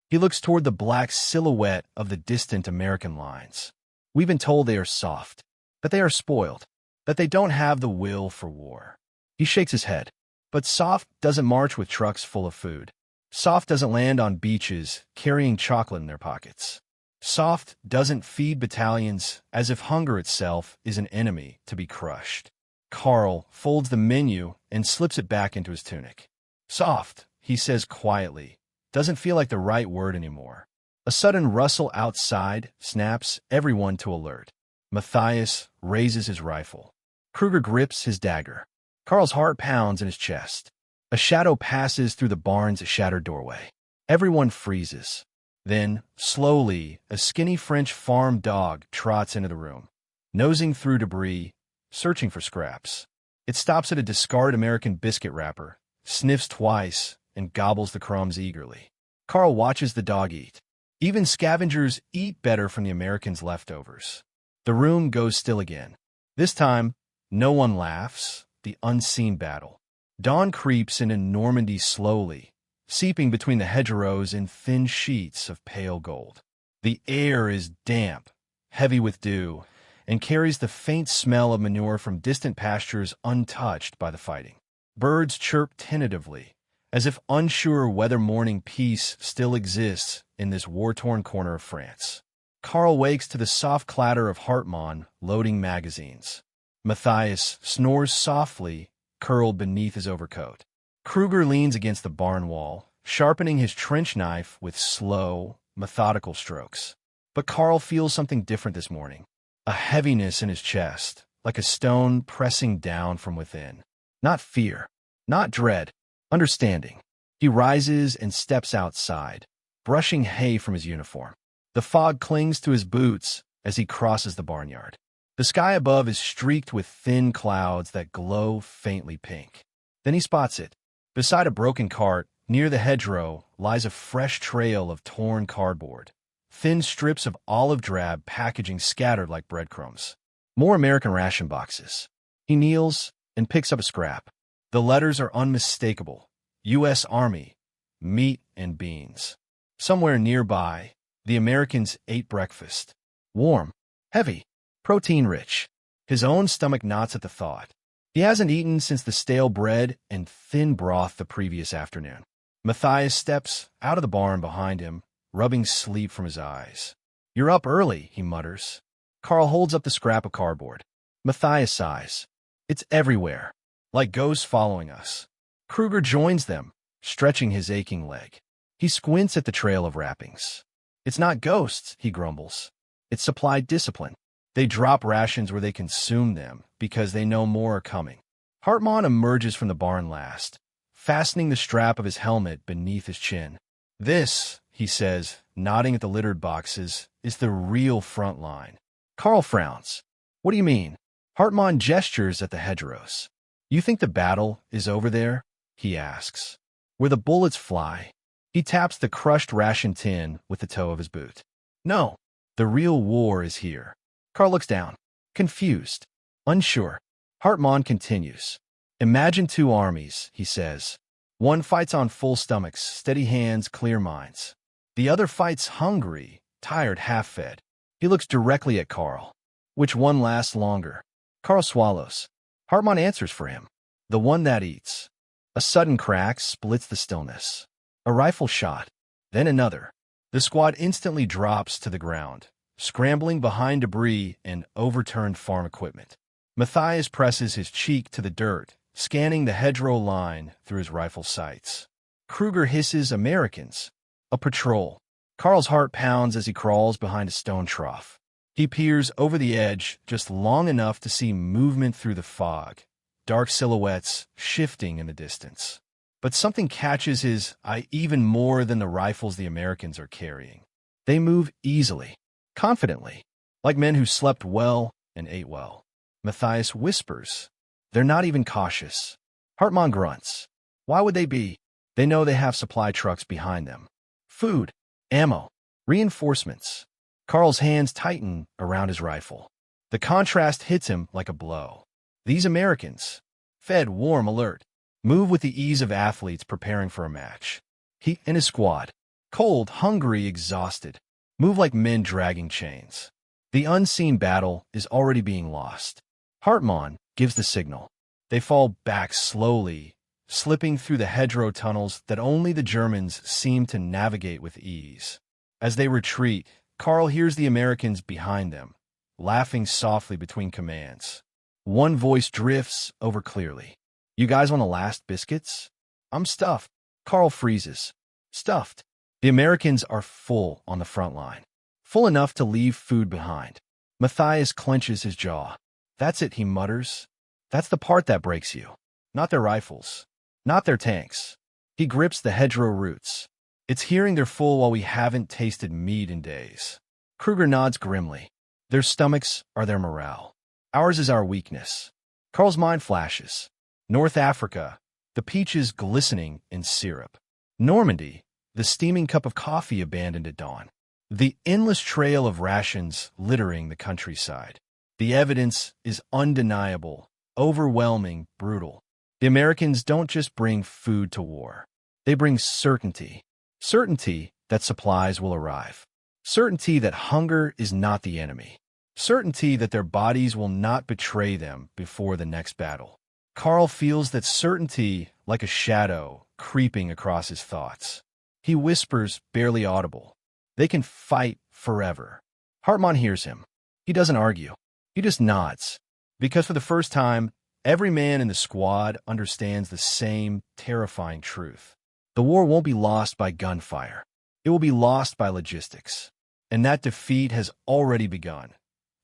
He looks toward the black silhouette of the distant American lines. We've been told they are soft, that they are spoiled, that they don't have the will for war. He shakes his head. But soft doesn't march with trucks full of food. Soft doesn't land on beaches carrying chocolate in their pockets. Soft doesn't feed battalions as if hunger itself is an enemy to be crushed. Carl folds the menu and slips it back into his tunic. Soft, he says quietly, doesn't feel like the right word anymore. A sudden rustle outside snaps everyone to alert. Matthias raises his rifle. Kruger grips his dagger. Carl's heart pounds in his chest. A shadow passes through the barn's shattered doorway. Everyone freezes. Then, slowly, a skinny French farm dog trots into the room, nosing through debris, searching for scraps. It stops at a discarded American biscuit wrapper, sniffs twice, and gobbles the crumbs eagerly. Carl watches the dog eat. Even scavengers eat better from the Americans' leftovers. The room goes still again. This time, no one laughs. The unseen battle. Dawn creeps into Normandy slowly, seeping between the hedgerows in thin sheets of pale gold. The air is damp, heavy with dew, and carries the faint smell of manure from distant pastures untouched by the fighting. Birds chirp tentatively, as if unsure whether morning peace still exists in this war-torn corner of France. Carl wakes to the soft clatter of Hartman loading magazines. Matthias snores softly, curled beneath his overcoat. Kruger leans against the barn wall, sharpening his trench knife with slow, methodical strokes. But Carl feels something different this morning. A heaviness in his chest, like a stone pressing down from within. Not fear, not dread, understanding. He rises and steps outside, brushing hay from his uniform. The fog clings to his boots as he crosses the barnyard. The sky above is streaked with thin clouds that glow faintly pink. Then he spots it. Beside a broken cart, near the hedgerow, lies a fresh trail of torn cardboard. Thin strips of olive drab packaging scattered like breadcrumbs. More American ration boxes. He kneels and picks up a scrap. The letters are unmistakable. U.S. Army, meat and beans. Somewhere nearby, the Americans ate breakfast. Warm, heavy, protein-rich. His own stomach knots at the thought. He hasn't eaten since the stale bread and thin broth the previous afternoon. Matthias steps out of the barn behind him, rubbing sleep from his eyes. "You're up early," he mutters. Carl holds up the scrap of cardboard. Matthias sighs. "It's everywhere, like ghosts following us." Kruger joins them, stretching his aching leg. He squints at the trail of wrappings. "It's not ghosts," he grumbles. "It's supply discipline. They drop rations where they consume them because they know more are coming." Hartmann emerges from the barn last, fastening the strap of his helmet beneath his chin. "This," he says, nodding at the littered boxes, "is the real front line." Carl frowns. "What do you mean?" Hartmann gestures at the hedgerows. "You think the battle is over there?" he asks. "Where the bullets fly?" He taps the crushed ration tin with the toe of his boot. "No, the real war is here." Carl looks down, confused, unsure. Hartmann continues. "Imagine two armies," he says. "One fights on full stomachs, steady hands, clear minds. The other fights hungry, tired, half-fed." He looks directly at Carl. "Which one lasts longer?" Carl swallows. Hartmann answers for him. "The one that eats." A sudden crack splits the stillness. A rifle shot, then another. The squad instantly drops to the ground, scrambling behind debris and overturned farm equipment. Matthias presses his cheek to the dirt, scanning the hedgerow line through his rifle sights. Kruger hisses, "Americans." A patrol. Carl's heart pounds as he crawls behind a stone trough. He peers over the edge just long enough to see movement through the fog, dark silhouettes shifting in the distance. But something catches his eye even more than the rifles the Americans are carrying. They move easily, confidently, like men who slept well and ate well. Matthias whispers. "They're not even cautious." Hartmann grunts. "Why would they be?" They know they have supply trucks behind them. Food, ammo, reinforcements. Carl's hands tighten around his rifle. The contrast hits him like a blow. These Americans, fed, warm, alert, move with the ease of athletes preparing for a match. He and his squad, cold, hungry, exhausted, move like men dragging chains. The unseen battle is already being lost. Hartmann gives the signal. They fall back slowly, slipping through the hedgerow tunnels that only the Germans seem to navigate with ease. As they retreat, Carl hears the Americans behind them, laughing softly between commands. One voice drifts over clearly. "You guys want the last biscuits?" "I'm stuffed." Carl freezes. Stuffed. The Americans are full on the front line, full enough to leave food behind. Matthias clenches his jaw. "That's it," he mutters. "That's the part that breaks you. Not their rifles. Not their tanks." He grips the hedgerow roots. "It's hearing they're full while we haven't tasted meat in days." Kruger nods grimly. "Their stomachs are their morale. Ours is our weakness." Carl's mind flashes. North Africa, the peaches glistening in syrup. Normandy, the steaming cup of coffee abandoned at dawn. The endless trail of rations littering the countryside. The evidence is undeniable, overwhelming, brutal. The Americans don't just bring food to war. They bring certainty. Certainty that supplies will arrive. Certainty that hunger is not the enemy. Certainty that their bodies will not betray them before the next battle. Carl feels that certainty like a shadow creeping across his thoughts. He whispers, barely audible. "They can fight forever." Hartmann hears him. He doesn't argue. He just nods. Because for the first time, every man in the squad understands the same terrifying truth. The war won't be lost by gunfire. It will be lost by logistics. And that defeat has already begun.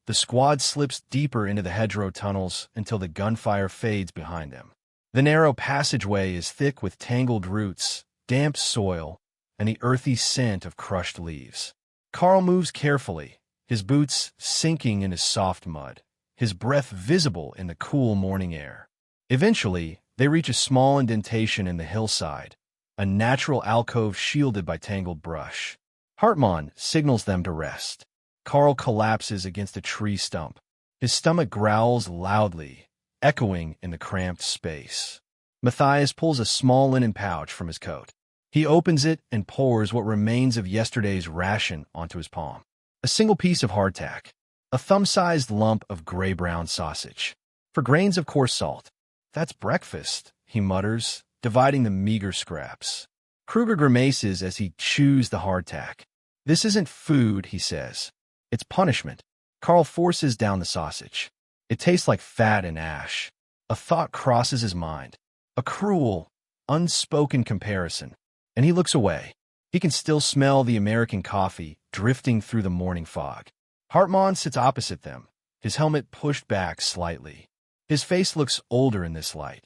The squad slips deeper into the hedgerow tunnels until the gunfire fades behind them. The narrow passageway is thick with tangled roots, damp soil, and the earthy scent of crushed leaves. Carl moves carefully, his boots sinking into soft mud, his breath visible in the cool morning air. Eventually, they reach a small indentation in the hillside, a natural alcove shielded by tangled brush. Hartmann signals them to rest. Carl collapses against a tree stump. His stomach growls loudly, echoing in the cramped space. Matthias pulls a small linen pouch from his coat. He opens it and pours what remains of yesterday's ration onto his palm. A single piece of hardtack, a thumb-sized lump of gray-brown sausage. For grains of coarse salt, That's breakfast, he mutters, dividing the meager scraps. Kruger grimaces as he chews the hardtack. This isn't food, he says. It's punishment. Carl forces down the sausage. It tastes like fat and ash. A thought crosses his mind. A cruel, unspoken comparison. And he looks away. He can still smell the American coffee drifting through the morning fog. Hartman sits opposite them, his helmet pushed back slightly. His face looks older in this light,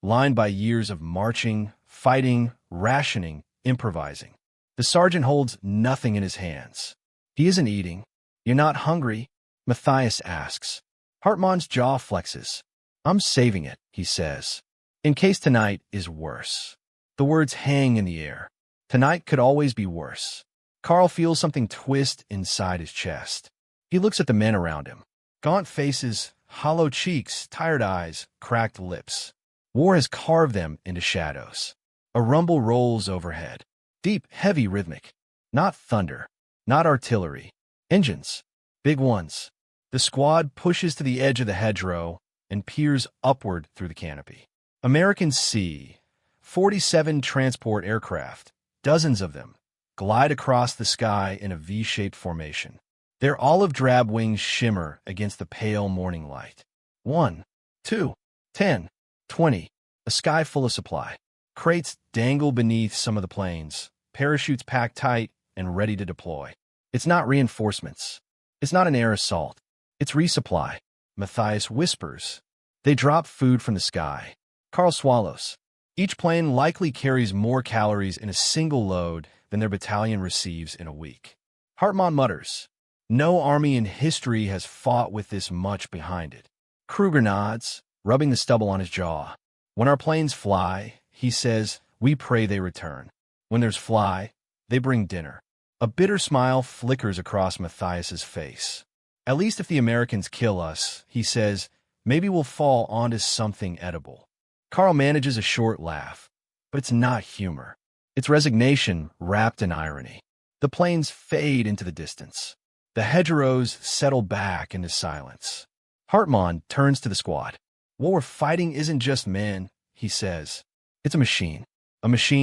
lined by years of marching, fighting, rationing, improvising. The sergeant holds nothing in his hands. He isn't eating. You're not hungry? Matthias asks. Hartman's jaw flexes. I'm saving it, he says. In case tonight is worse. The words hang in the air. Tonight could always be worse. Carl feels something twist inside his chest. He looks at the men around him. Gaunt faces, hollow cheeks, tired eyes, cracked lips. War has carved them into shadows. A rumble rolls overhead. Deep, heavy, rhythmic. Not thunder. Not artillery. Engines. Big ones. The squad pushes to the edge of the hedgerow and peers upward through the canopy. Americans see 47 transport aircraft, dozens of them, glide across the sky in a V-shaped formation. Their olive-drab wings shimmer against the pale morning light. 1, 2, 10, 20. A sky full of supply. Crates dangle beneath some of the planes, parachutes packed tight and ready to deploy. It's not reinforcements. It's not an air assault. It's resupply. Matthias whispers. They drop food from the sky. Carl swallows. Each plane likely carries more calories in a single load than their battalion receives in a week. Hartman mutters. No army in history has fought with this much behind it. Kruger nods, rubbing the stubble on his jaw. When our planes fly, he says, we pray they return. When there's fly, they bring dinner. A bitter smile flickers across Matthias's face. At least if the Americans kill us, he says, maybe we'll fall onto something edible. Carl manages a short laugh, but it's not humor. It's resignation wrapped in irony. The planes fade into the distance. The hedgerows settle back into silence. Hartman turns to the squad. What we're fighting isn't just men, he says. It's a machine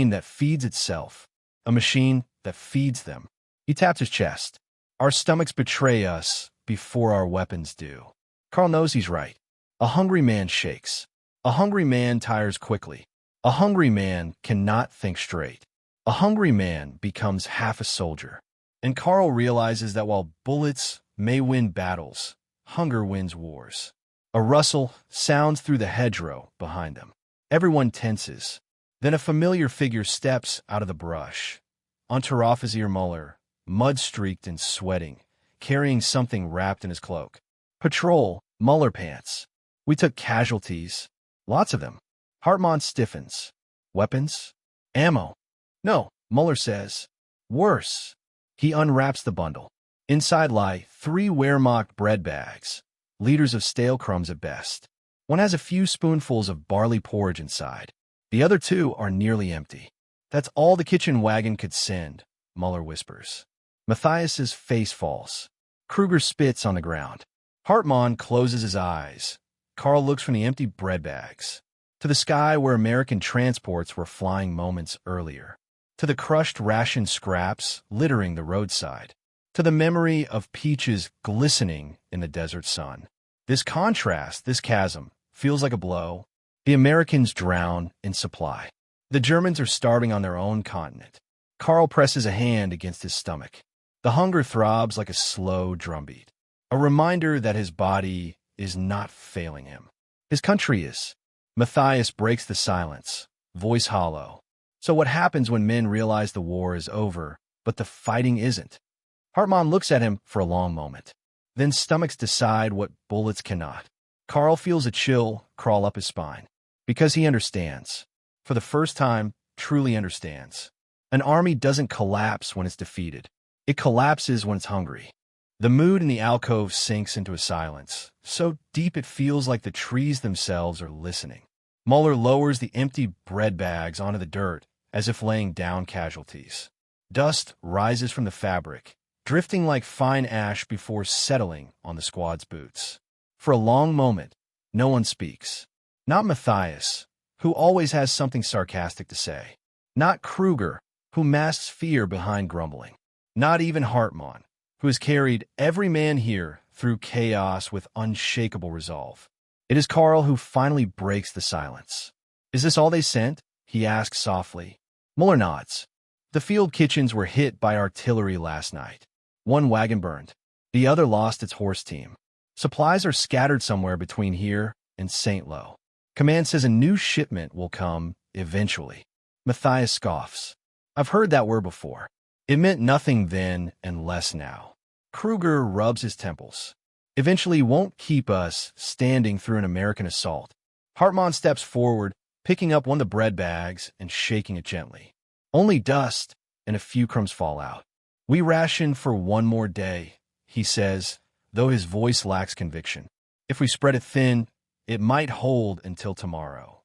that feeds itself, a machine that feeds them. He taps his chest. Our stomachs betray us before our weapons do. Carl knows he's right. A hungry man shakes. A hungry man tires quickly. A hungry man cannot think straight. A hungry man becomes half a soldier. And Carl realizes that while bullets may win battles, hunger wins wars. A rustle sounds through the hedgerow behind them. Everyone tenses. Then a familiar figure steps out of the brush. Unteroffizier Muller, mud-streaked and sweating, carrying something wrapped in his cloak. Patrol, Muller pants. We took casualties. Lots of them. Hartman stiffens. Weapons? Ammo. No, Muller says. Worse. He unwraps the bundle. Inside lie 3 Wehrmacht bread bags, liters of stale crumbs at best. One has a few spoonfuls of barley porridge inside. The other 2 are nearly empty. That's all the kitchen wagon could send, Muller whispers. Matthias's face falls. Kruger spits on the ground. Hartman closes his eyes. Carl looks from the empty bread bags to the sky where American transports were flying moments earlier, to the crushed ration scraps littering the roadside, to the memory of peaches glistening in the desert sun. This contrast, this chasm, feels like a blow. The Americans drown in supply. The Germans are starving on their own continent. Carl presses a hand against his stomach. The hunger throbs like a slow drumbeat, a reminder that his body is not failing him. His country is. Matthias breaks the silence, voice hollow. So what happens when men realize the war is over, but the fighting isn't? Hartman looks at him for a long moment. Then stomachs decide what bullets cannot. Carl feels a chill crawl up his spine. Because he understands. For the first time, truly understands. An army doesn't collapse when it's defeated. It collapses when it's hungry. The mood in the alcove sinks into a silence, so deep it feels like the trees themselves are listening. Muller lowers the empty bread bags onto the dirt, as if laying down casualties. Dust rises from the fabric, drifting like fine ash before settling on the squad's boots. For a long moment, no one speaks. Not Matthias, who always has something sarcastic to say. Not Kruger, who masks fear behind grumbling. Not even Hartmann, who has carried every man here through chaos with unshakable resolve. It is Karl who finally breaks the silence. "Is this all they sent?" he asks softly. Muller nods. "The field kitchens were hit by artillery last night. One wagon burned. The other lost its horse team. Supplies are scattered somewhere between here and St. Lo. Command says a new shipment will come eventually." Matthias scoffs. "I've heard that word before. It meant nothing then and less now." Kruger rubs his temples. "Eventually won't keep us standing through an American assault." Hartmann steps forward, picking up one of the bread bags and shaking it gently. "Only dust, and a few crumbs fall out. We ration for one more day," he says, though his voice lacks conviction. "If we spread it thin, it might hold until tomorrow."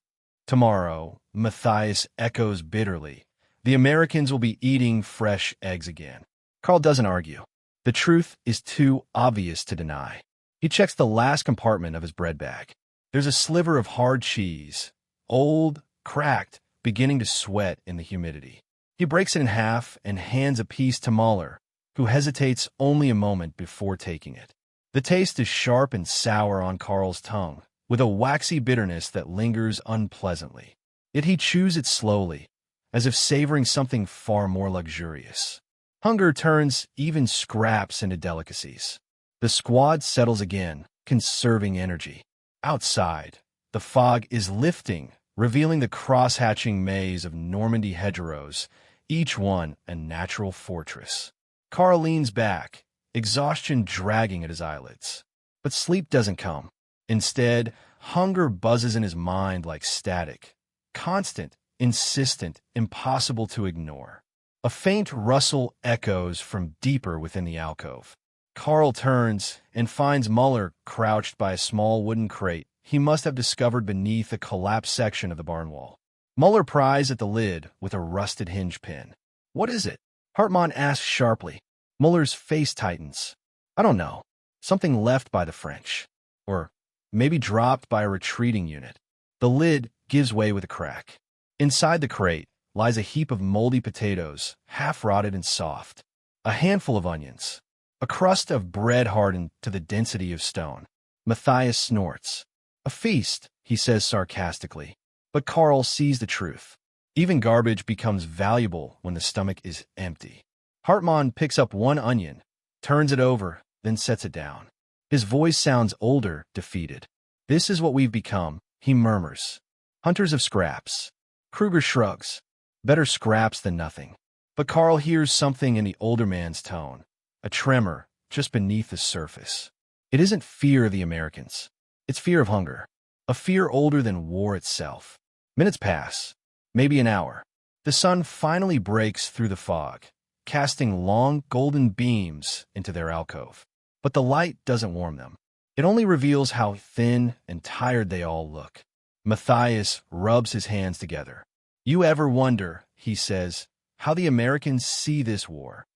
"Tomorrow," Matthias echoes bitterly. "The Americans will be eating fresh eggs again." Karl doesn't argue. The truth is too obvious to deny. He checks the last compartment of his bread bag. There's a sliver of hard cheese, old, cracked, beginning to sweat in the humidity. He breaks it in half and hands a piece to Muller, who hesitates only a moment before taking it. The taste is sharp and sour on Karl's tongue, with a waxy bitterness that lingers unpleasantly. Yet he chews it slowly, as if savoring something far more luxurious. Hunger turns even scraps into delicacies. The squad settles again, conserving energy. Outside, the fog is lifting, revealing the cross-hatching maze of Normandy hedgerows, each one a natural fortress. Karl leans back, exhaustion dragging at his eyelids. But sleep doesn't come. Instead, hunger buzzes in his mind like static. Constant, insistent, impossible to ignore. A faint rustle echoes from deeper within the alcove. Karl turns and finds Muller crouched by a small wooden crate he must have discovered beneath a collapsed section of the barn wall. Muller pries at the lid with a rusted hinge pin. "What is it?" Hartmann asks sharply. Muller's face tightens. "I don't know. Something left by the French. Or maybe dropped by a retreating unit." The lid gives way with a crack. Inside the crate lies a heap of moldy potatoes, half-rotted and soft, a handful of onions, a crust of bread hardened to the density of stone. Matthias snorts. "A feast," he says sarcastically. But Karl sees the truth. Even garbage becomes valuable when the stomach is empty. Hartmann picks up one onion, turns it over, then sets it down. His voice sounds older, defeated. "This is what we've become," he murmurs. "Hunters of scraps." Kruger shrugs. "Better scraps than nothing." But Karl hears something in the older man's tone, a tremor just beneath the surface. It isn't fear of the Americans. It's fear of hunger, a fear older than war itself. Minutes pass, maybe an hour. The sun finally breaks through the fog, casting long golden beams into their alcove. But the light doesn't warm them. It only reveals how thin and tired they all look. Matthias rubs his hands together. "You ever wonder," he says, "how the Americans see this war?"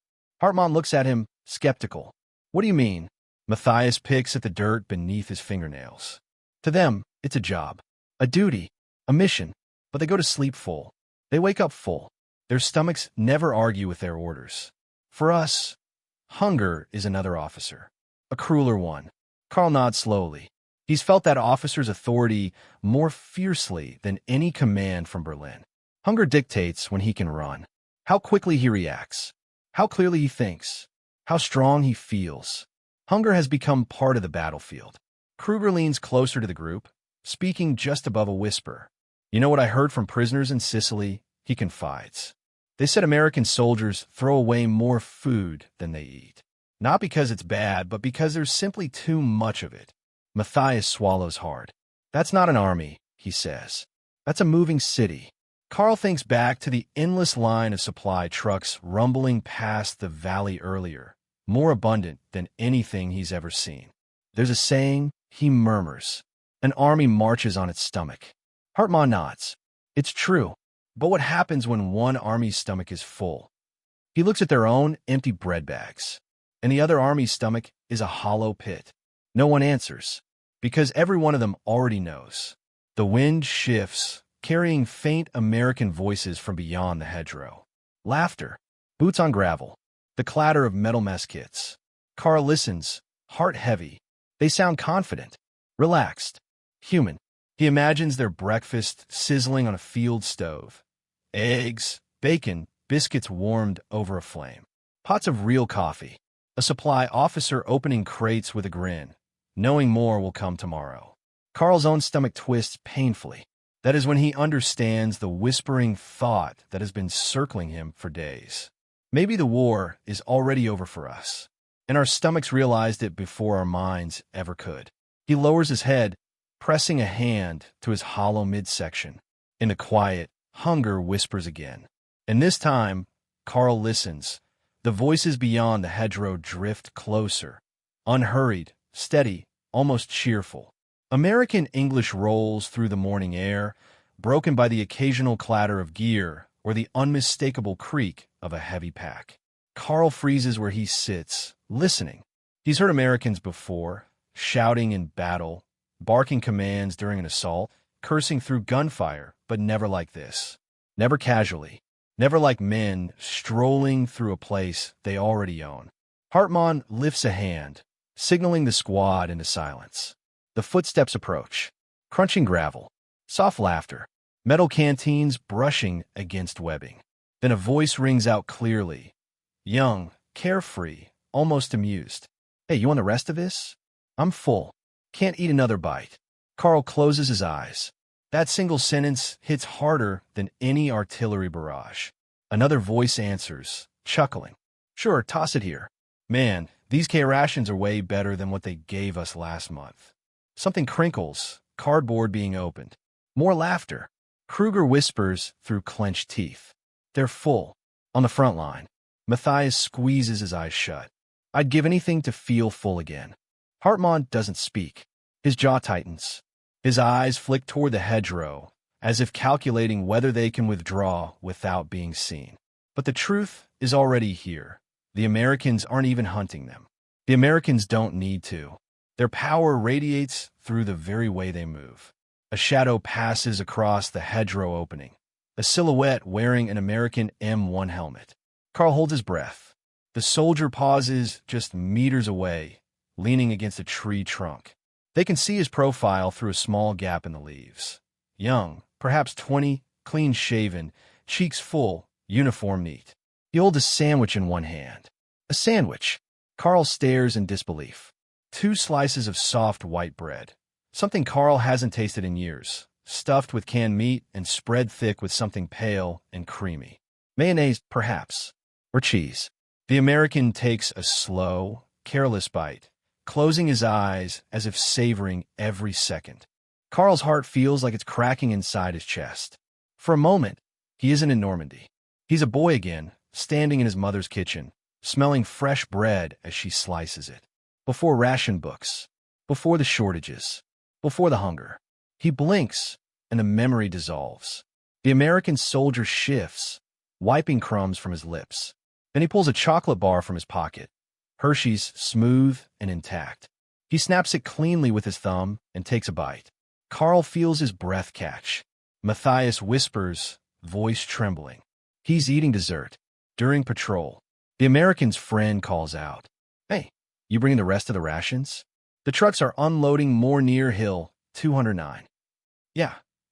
Hartmann looks at him, skeptical. "What do you mean?" Matthias picks at the dirt beneath his fingernails. "To them, it's a job, a duty, a mission, but they go to sleep full. They wake up full. Their stomachs never argue with their orders. For us, hunger is another officer, a crueler one." Karl nods slowly. He's felt that officer's authority more fiercely than any command from Berlin. Hunger dictates when he can run, how quickly he reacts, how clearly he thinks, how strong he feels. Hunger has become part of the battlefield. Kruger leans closer to the group, speaking just above a whisper. "You know what I heard from prisoners in Sicily?" he confides. "They said American soldiers throw away more food than they eat. Not because it's bad, but because there's simply too much of it." Matthias swallows hard. "That's not an army," he says. "That's a moving city." Karl thinks back to the endless line of supply trucks rumbling past the valley earlier, more abundant than anything he's ever seen. "There's a saying," he murmurs. "An army marches on its stomach." Hartmann nods. "It's true. But what happens when one army's stomach is full?" He looks at their own empty bread bags, and the other army's stomach is a hollow pit. No one answers, because every one of them already knows. The wind shifts, carrying faint American voices from beyond the hedgerow. Laughter, boots on gravel, the clatter of metal mess kits. Carl listens, heart heavy. They sound confident, relaxed, human. He imagines their breakfast sizzling on a field stove. Eggs, bacon, biscuits warmed over a flame. Pots of real coffee. A supply officer opening crates with a grin, knowing more will come tomorrow. Carl's own stomach twists painfully. That is when he understands the whispering thought that has been circling him for days. Maybe the war is already over for us, and our stomachs realized it before our minds ever could. He lowers his head, pressing a hand to his hollow midsection. In the quiet, hunger whispers again. And this time, Carl listens. The voices beyond the hedgerow drift closer, unhurried, steady, almost cheerful. American English rolls through the morning air, broken by the occasional clatter of gear or the unmistakable creak of a heavy pack. Carl freezes where he sits, listening. He's heard Americans before, shouting in battle, barking commands during an assault, cursing through gunfire, but never like this. Never casually. Never like men strolling through a place they already own. Hartmann lifts a hand, signaling the squad into silence. The footsteps approach, crunching gravel, soft laughter, metal canteens brushing against webbing. Then a voice rings out clearly, young, carefree, almost amused. Hey, you want the rest of this? I'm full. Can't eat another bite. Carl closes his eyes. That single sentence hits harder than any artillery barrage. Another voice answers, chuckling. Sure, toss it here. Man, these K rations are way better than what they gave us last month. Something crinkles, cardboard being opened. More laughter. Kruger whispers through clenched teeth. They're full. On the front line. Matthias squeezes his eyes shut. I'd give anything to feel full again. Hartmann doesn't speak. His jaw tightens. His eyes flick toward the hedgerow, as if calculating whether they can withdraw without being seen. But the truth is already here. The Americans aren't even hunting them. The Americans don't need to. Their power radiates through the very way they move. A shadow passes across the hedgerow opening, a silhouette wearing an American M1 helmet. Carl holds his breath. The soldier pauses just meters away, leaning against a tree trunk. They can see his profile through a small gap in the leaves. Young, perhaps 20, clean-shaven, cheeks full, uniform neat. He holds a sandwich in one hand. A sandwich. Carl stares in disbelief. 2 slices of soft white bread. Something Carl hasn't tasted in years. Stuffed with canned meat and spread thick with something pale and creamy. Mayonnaise, perhaps. Or cheese. The American takes a slow, careless bite, closing his eyes as if savoring every second. Carl's heart feels like it's cracking inside his chest. For a moment, he isn't in Normandy. He's a boy again, standing in his mother's kitchen, smelling fresh bread as she slices it. Before ration books, before the shortages, before the hunger. He blinks, and the memory dissolves. The American soldier shifts, wiping crumbs from his lips. Then he pulls a chocolate bar from his pocket. Hershey's smooth and intact. He snaps it cleanly with his thumb and takes a bite. Carl feels his breath catch. Matthias whispers, voice trembling. He's eating dessert. During patrol, the American's friend calls out, Hey, you bringing the rest of the rations? The trucks are unloading more near Hill 209.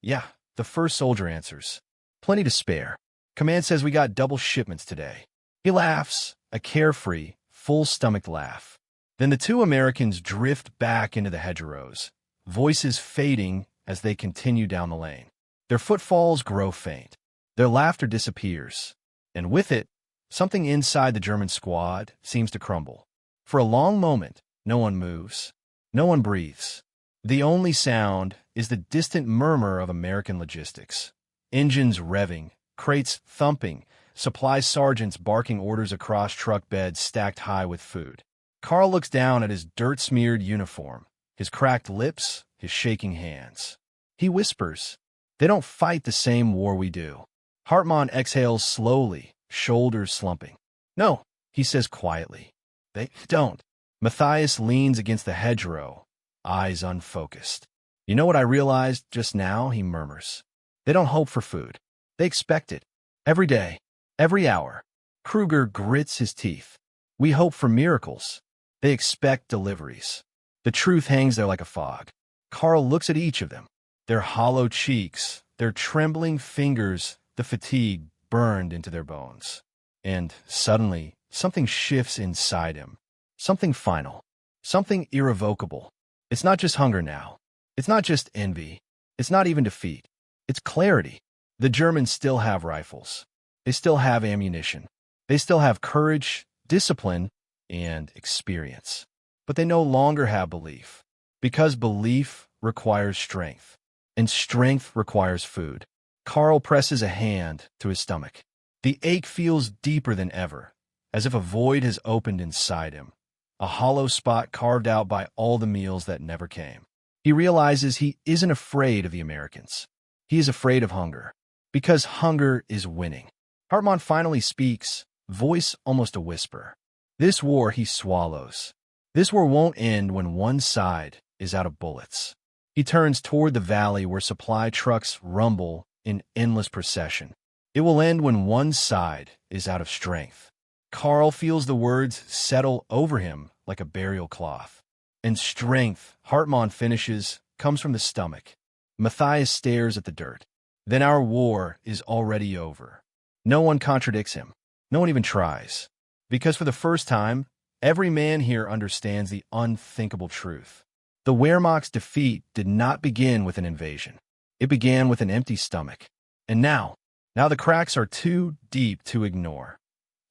Yeah, the first soldier answers. Plenty to spare. Command says we got double shipments today. He laughs, a carefree, full-stomached laugh. Then the 2 Americans drift back into the hedgerows, voices fading as they continue down the lane. Their footfalls grow faint. Their laughter disappears. And with it, something inside the German squad seems to crumble. For a long moment, no one moves. No one breathes. The only sound is the distant murmur of American logistics. Engines revving, crates thumping, supply sergeants barking orders across truck beds stacked high with food. Carl looks down at his dirt-smeared uniform, his cracked lips, his shaking hands. He whispers, They don't fight the same war we do. Hartmann exhales slowly, shoulders slumping. No, he says quietly. They don't. Matthias leans against the hedgerow, eyes unfocused. You know what I realized just now, he murmurs. They don't hope for food. They expect it. Every day. Every hour. Kruger grits his teeth. We hope for miracles. They expect deliveries. The truth hangs there like a fog. Carl looks at each of them. Their hollow cheeks, their trembling fingers, the fatigue burned into their bones. And suddenly, something shifts inside him. Something final. Something irrevocable. It's not just hunger now. It's not just envy. It's not even defeat. It's clarity. The Germans still have rifles. They still have ammunition. They still have courage, discipline, and experience. But they no longer have belief. Because belief requires strength. And strength requires food. Carl presses a hand to his stomach. The ache feels deeper than ever, as if a void has opened inside him. A hollow spot carved out by all the meals that never came. He realizes he isn't afraid of the Americans. He is afraid of hunger. Because hunger is winning. Hartmann finally speaks, voice almost a whisper. This war he swallows. This war won't end when one side is out of bullets. He turns toward the valley where supply trucks rumble in endless procession. It will end when one side is out of strength. Carl feels the words settle over him like a burial cloth. And strength, Hartmann finishes, comes from the stomach. Matthias stares at the dirt. Then our war is already over. No one contradicts him. No one even tries. Because for the first time, every man here understands the unthinkable truth. The Wehrmacht's defeat did not begin with an invasion. It began with an empty stomach. And now the cracks are too deep to ignore.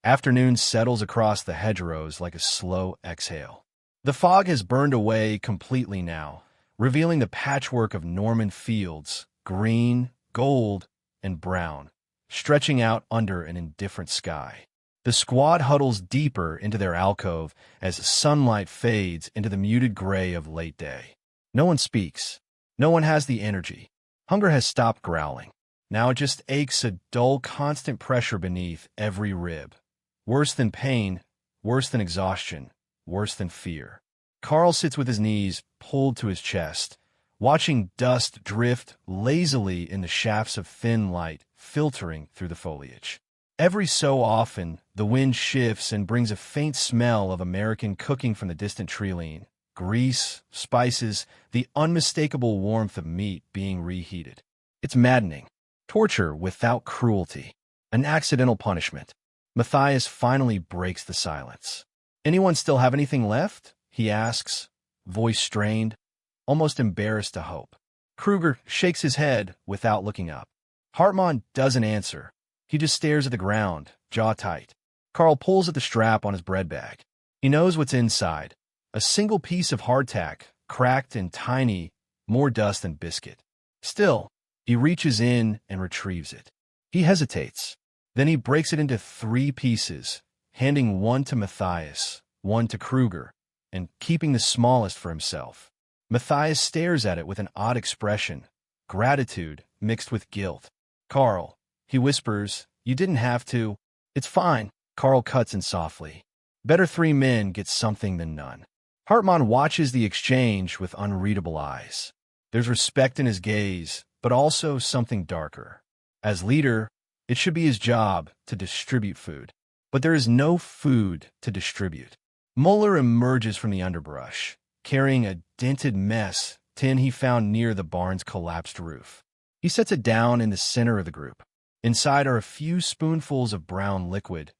Afternoon settles across the hedgerows like a slow exhale. The fog has burned away completely now, revealing the patchwork of Norman fields, green, gold, and brown, stretching out under an indifferent sky. The squad huddles deeper into their alcove as sunlight fades into the muted gray of late day. No one speaks. No one has the energy. Hunger has stopped growling. Now it just aches a dull, constant pressure beneath every rib. Worse than pain, worse than exhaustion, worse than fear. Carl sits with his knees pulled to his chest, watching dust drift lazily in the shafts of thin light filtering through the foliage. Every so often, the wind shifts and brings a faint smell of American cooking from the distant treeline, grease, spices, the unmistakable warmth of meat being reheated. It's maddening. Torture without cruelty. An accidental punishment. Matthias finally breaks the silence. Anyone still have anything left? He asks, voice strained, almost embarrassed to hope. Kruger shakes his head without looking up. Hartmann doesn't answer. He just stares at the ground, jaw tight. Carl pulls at the strap on his bread bag. He knows what's inside. A single piece of hardtack, cracked and tiny, more dust than biscuit. Still, he reaches in and retrieves it. He hesitates. Then he breaks it into 3 pieces, handing one to Matthias, one to Kruger, and keeping the smallest for himself. Matthias stares at it with an odd expression, gratitude mixed with guilt. Carl, he whispers, you didn't have to. It's fine. Carl cuts in softly. Better 3 men get something than none. Hartmann watches the exchange with unreadable eyes. There's respect in his gaze, but also something darker. As leader, it should be his job to distribute food. But there is no food to distribute. Muller emerges from the underbrush, carrying a dented mess tin he found near the barn's collapsed roof. He sets it down in the center of the group. Inside are a few spoonfuls of brown liquid,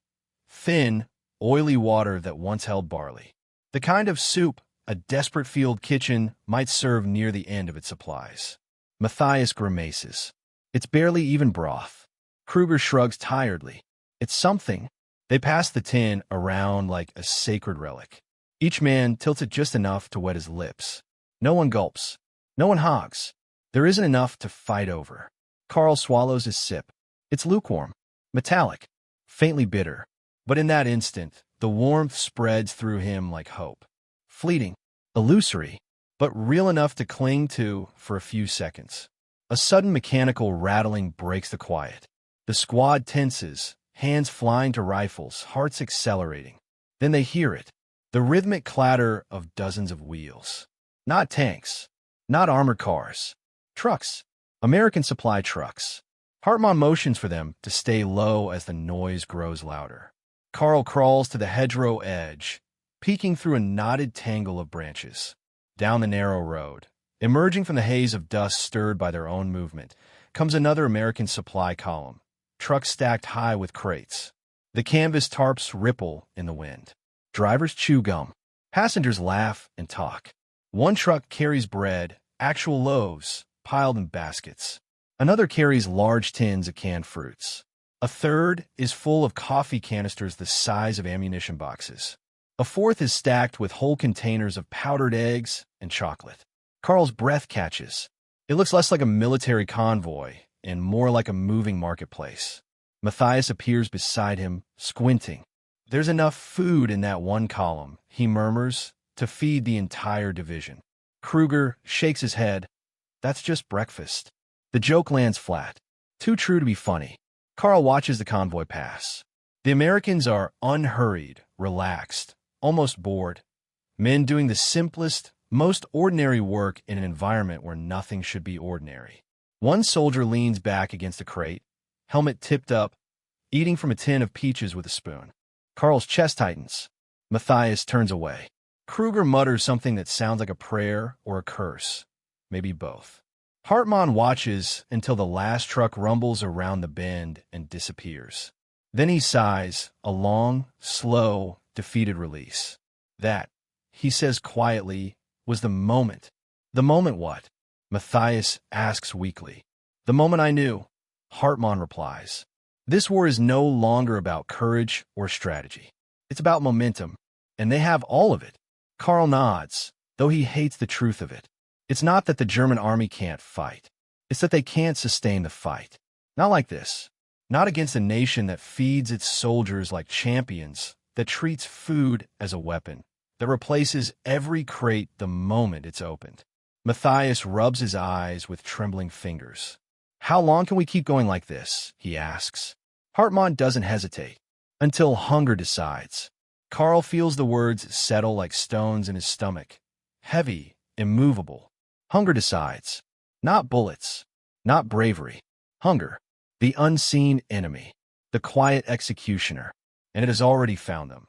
thin, oily water that once held barley. The kind of soup a desperate field kitchen might serve near the end of its supplies. Matthias grimaces. It's barely even broth. Kruger shrugs tiredly. It's something. They pass the tin around like a sacred relic. Each man tilts it just enough to wet his lips. No one gulps. No one hogs. There isn't enough to fight over. Carl swallows his sip. It's lukewarm, metallic, faintly bitter. But in that instant, the warmth spreads through him like hope. Fleeting, illusory, but real enough to cling to for a few seconds. A sudden mechanical rattling breaks the quiet. The squad tenses, hands flying to rifles, hearts accelerating. Then they hear it, the rhythmic clatter of dozens of wheels. Not tanks, Not armored cars. Trucks. American supply trucks. Hartman motions for them to stay low as the noise grows louder. Carl crawls to the hedgerow edge, peeking through a knotted tangle of branches. Down the narrow road, emerging from the haze of dust stirred by their own movement, comes another American supply column, trucks stacked high with crates. The canvas tarps ripple in the wind. Drivers chew gum. Passengers laugh and talk. One truck carries bread, actual loaves, piled in baskets. Another carries large tins of canned fruits. A third is full of coffee canisters the size of ammunition boxes. A fourth is stacked with whole containers of powdered eggs and chocolate. Carl's breath catches. It looks less like a military convoy and more like a moving marketplace. Matthias appears beside him, squinting. There's enough food in that one column, he murmurs, to feed the entire division. Kruger shakes his head. That's just breakfast. The joke lands flat. Too true to be funny. Carl watches the convoy pass. The Americans are unhurried, relaxed, almost bored. Men doing the simplest, most ordinary work in an environment where nothing should be ordinary. One soldier leans back against a crate, helmet tipped up, eating from a tin of peaches with a spoon. Carl's chest tightens. Matthias turns away. Kruger mutters something that sounds like a prayer or a curse. Maybe both. Hartman watches until the last truck rumbles around the bend and disappears. Then he sighs, a long, slow, defeated release. That, he says quietly, was the moment. The moment what? Matthias asks weakly. The moment I knew. Hartman replies. This war is no longer about courage or strategy. It's about momentum, and they have all of it. Carl nods, though he hates the truth of it. It's not that the German army can't fight. It's that they can't sustain the fight. Not like this. Not against a nation that feeds its soldiers like champions, that treats food as a weapon, that replaces every crate the moment it's opened. Matthias rubs his eyes with trembling fingers. How long can we keep going like this? He asks. Hartman doesn't hesitate. Until hunger decides. Carl feels the words settle like stones in his stomach. Heavy, immovable. Hunger decides. Not bullets. Not bravery. Hunger. The unseen enemy. The quiet executioner. And it has already found them.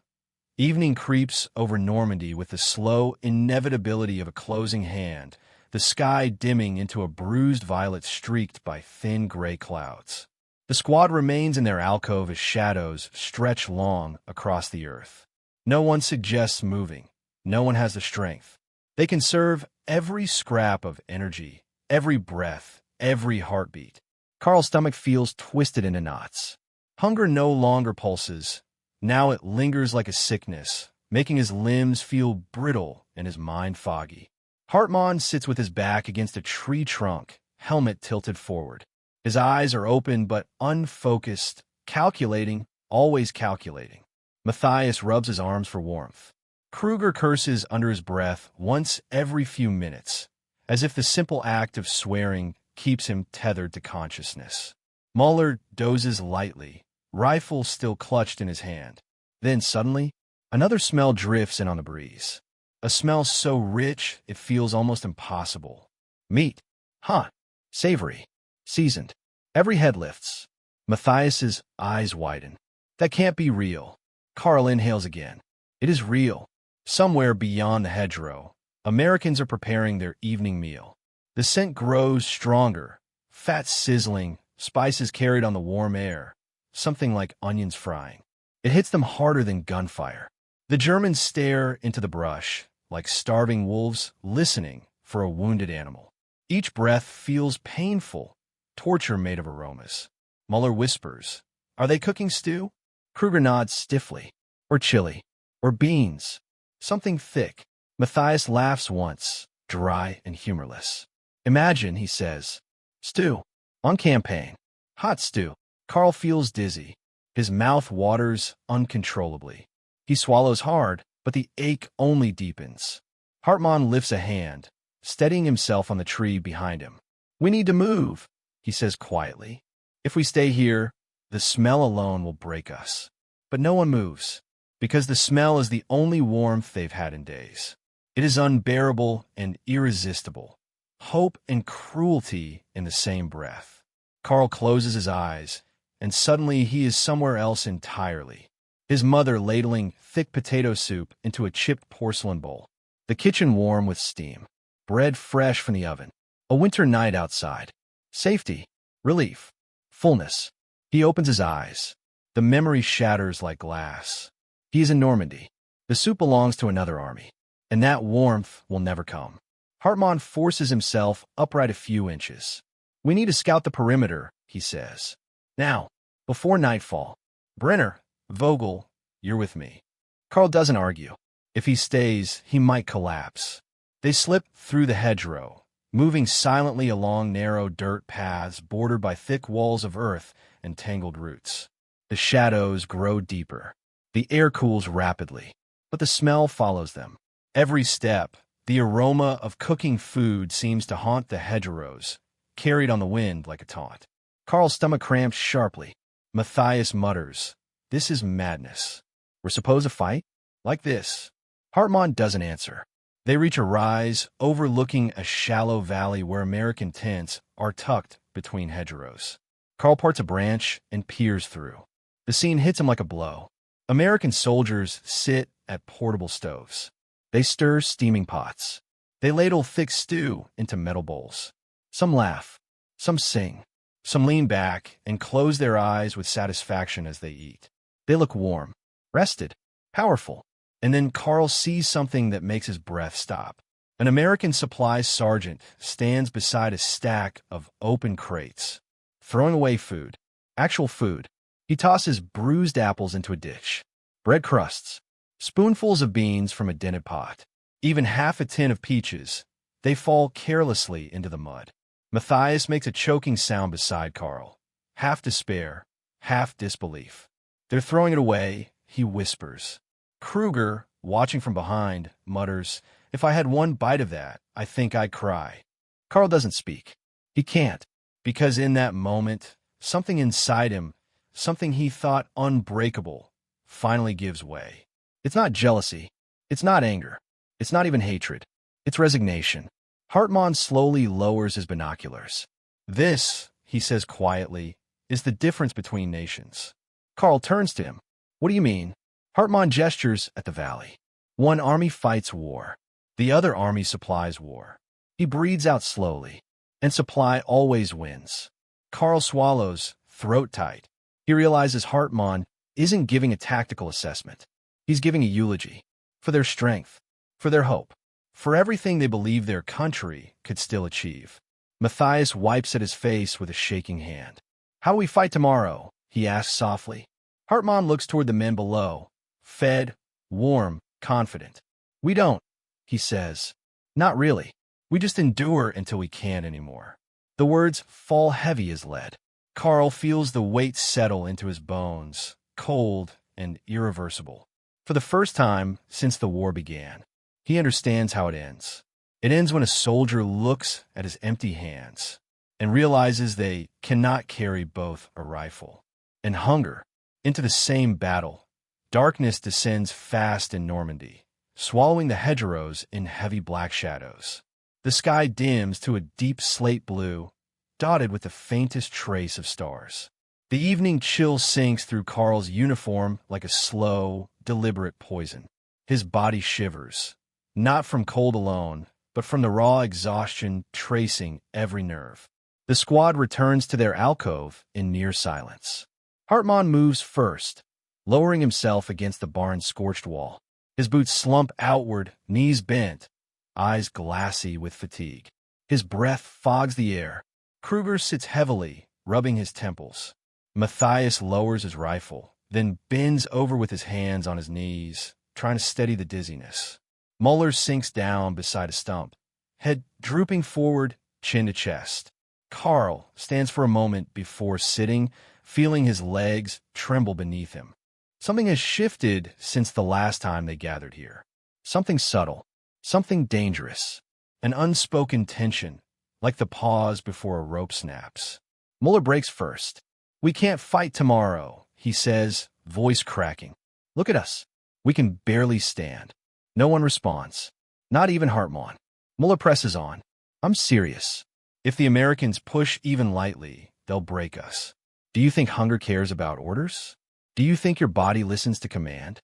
Evening creeps over Normandy with the slow inevitability of a closing hand, the sky dimming into a bruised violet streaked by thin gray clouds. The squad remains in their alcove as shadows stretch long across the earth. No one suggests moving. No one has the strength. They conserve every scrap of energy, every breath, every heartbeat. Carl's stomach feels twisted into knots. Hunger no longer pulses. Now it lingers like a sickness, making his limbs feel brittle and his mind foggy. Hartman sits with his back against a tree trunk, helmet tilted forward. His eyes are open but unfocused, calculating, always calculating. Matthias rubs his arms for warmth. Kruger curses under his breath once every few minutes, as if the simple act of swearing keeps him tethered to consciousness. Muller dozes lightly, rifle still clutched in his hand. Then suddenly, another smell drifts in on the breeze. A smell so rich it feels almost impossible. Meat. Hot. Savory. Seasoned. Every head lifts. Matthias's eyes widen. That can't be real. Carl inhales again. It is real. Somewhere beyond the hedgerow, Americans are preparing their evening meal. The scent grows stronger, fat sizzling, spices carried on the warm air, something like onions frying. It hits them harder than gunfire. The Germans stare into the brush, like starving wolves listening for a wounded animal. Each breath feels painful, torture made of aromas. Muller whispers, "Are they cooking stew?" Kruger nods stiffly. Or chili. Or beans. Something thick. Matthias laughs once, dry and humorless. Imagine, he says. Stew. On campaign. Hot stew. Carl feels dizzy. His mouth waters uncontrollably. He swallows hard, but the ache only deepens. Hartman lifts a hand, steadying himself on the tree behind him. We need to move, he says quietly. If we stay here, the smell alone will break us. But no one moves, because the smell is the only warmth they've had in days. It is unbearable and irresistible. hope and cruelty in the same breath. Carl closes his eyes, and suddenly he is somewhere else entirely. His mother ladling thick potato soup into a chipped porcelain bowl. The kitchen warm with steam. Bread fresh from the oven. A winter night outside. Safety. Relief. Fullness. He opens his eyes. The memory shatters like glass. He is in Normandy. The soup belongs to another army. And that warmth will never come. Hartmann forces himself upright a few inches. We need to scout the perimeter, he says. Now, before nightfall. Brenner, Vogel, you're with me. Carl doesn't argue. If he stays, he might collapse. They slip through the hedgerow, moving silently along narrow dirt paths bordered by thick walls of earth and tangled roots. The shadows grow deeper. The air cools rapidly, but the smell follows them. Every step, the aroma of cooking food seems to haunt the hedgerows, carried on the wind like a taunt. Carl's stomach cramps sharply. Matthias mutters, "This is madness. We're supposed to fight? Like this?" Hartmann doesn't answer. They reach a rise overlooking a shallow valley where American tents are tucked between hedgerows. Carl parts a branch and peers through. The scene hits him like a blow. American soldiers sit at portable stoves. They stir steaming pots. They ladle thick stew into metal bowls. Some laugh. Some sing. Some lean back and close their eyes with satisfaction as they eat. They look warm, rested, powerful. And then Carl sees something that makes his breath stop. An American supply sergeant stands beside a stack of open crates, throwing away food. Actual food. He tosses bruised apples into a dish. Bread crusts. Spoonfuls of beans from a dented pot. Even half a tin of peaches. They fall carelessly into the mud. Matthias makes a choking sound beside Carl. Half despair, half disbelief. They're throwing it away, he whispers. Kruger, watching from behind, mutters, "If I had one bite of that, I think I'd cry." Carl doesn't speak. He can't, because in that moment, something inside him, something he thought unbreakable, finally gives way. It's not jealousy. It's not anger. It's not even hatred. It's resignation. Hartmann slowly lowers his binoculars. "This," he says quietly, "is the difference between nations." Carl turns to him. "What do you mean?" Hartmann gestures at the valley. One army fights war. The other army supplies war. He breathes out slowly, and supply always wins. Carl swallows, throat tight. He realizes Hartmann isn't giving a tactical assessment. He's giving a eulogy. For their strength. For their hope. For everything they believe their country could still achieve. Matthias wipes at his face with a shaking hand. "How do we fight tomorrow?" he asks softly. Hartmann looks toward the men below. Fed, warm, confident. "We don't," he says. "Not really. We just endure until we can't anymore." The words fall heavy as lead. Carl feels the weight settle into his bones, cold and irreversible. For the first time since the war began, he understands how it ends. It ends when a soldier looks at his empty hands and realizes they cannot carry both a rifle and hunger into the same battle. Darkness descends fast in Normandy, swallowing the hedgerows in heavy black shadows. The sky dims to a deep slate blue, dotted with the faintest trace of stars. The evening chill sinks through Carl's uniform like a slow, deliberate poison. His body shivers, not from cold alone, but from the raw exhaustion tracing every nerve. The squad returns to their alcove in near silence. Hartmann moves first, lowering himself against the barn's scorched wall. His boots slump outward, knees bent, eyes glassy with fatigue. His breath fogs the air. Kruger sits heavily, rubbing his temples. Matthias lowers his rifle, then bends over with his hands on his knees, trying to steady the dizziness. Muller sinks down beside a stump, head drooping forward, chin to chest. Carl stands for a moment before sitting, feeling his legs tremble beneath him. Something has shifted since the last time they gathered here. Something subtle, something dangerous, an unspoken tension, like the pause before a rope snaps. Muller breaks first. "We can't fight tomorrow," he says, voice cracking. "Look at us. We can barely stand." No one responds. Not even Hartmann. Muller presses on. I'm serious. If the Americans push even lightly, they'll break us. Do you think hunger cares about orders? Do you think your body listens to command?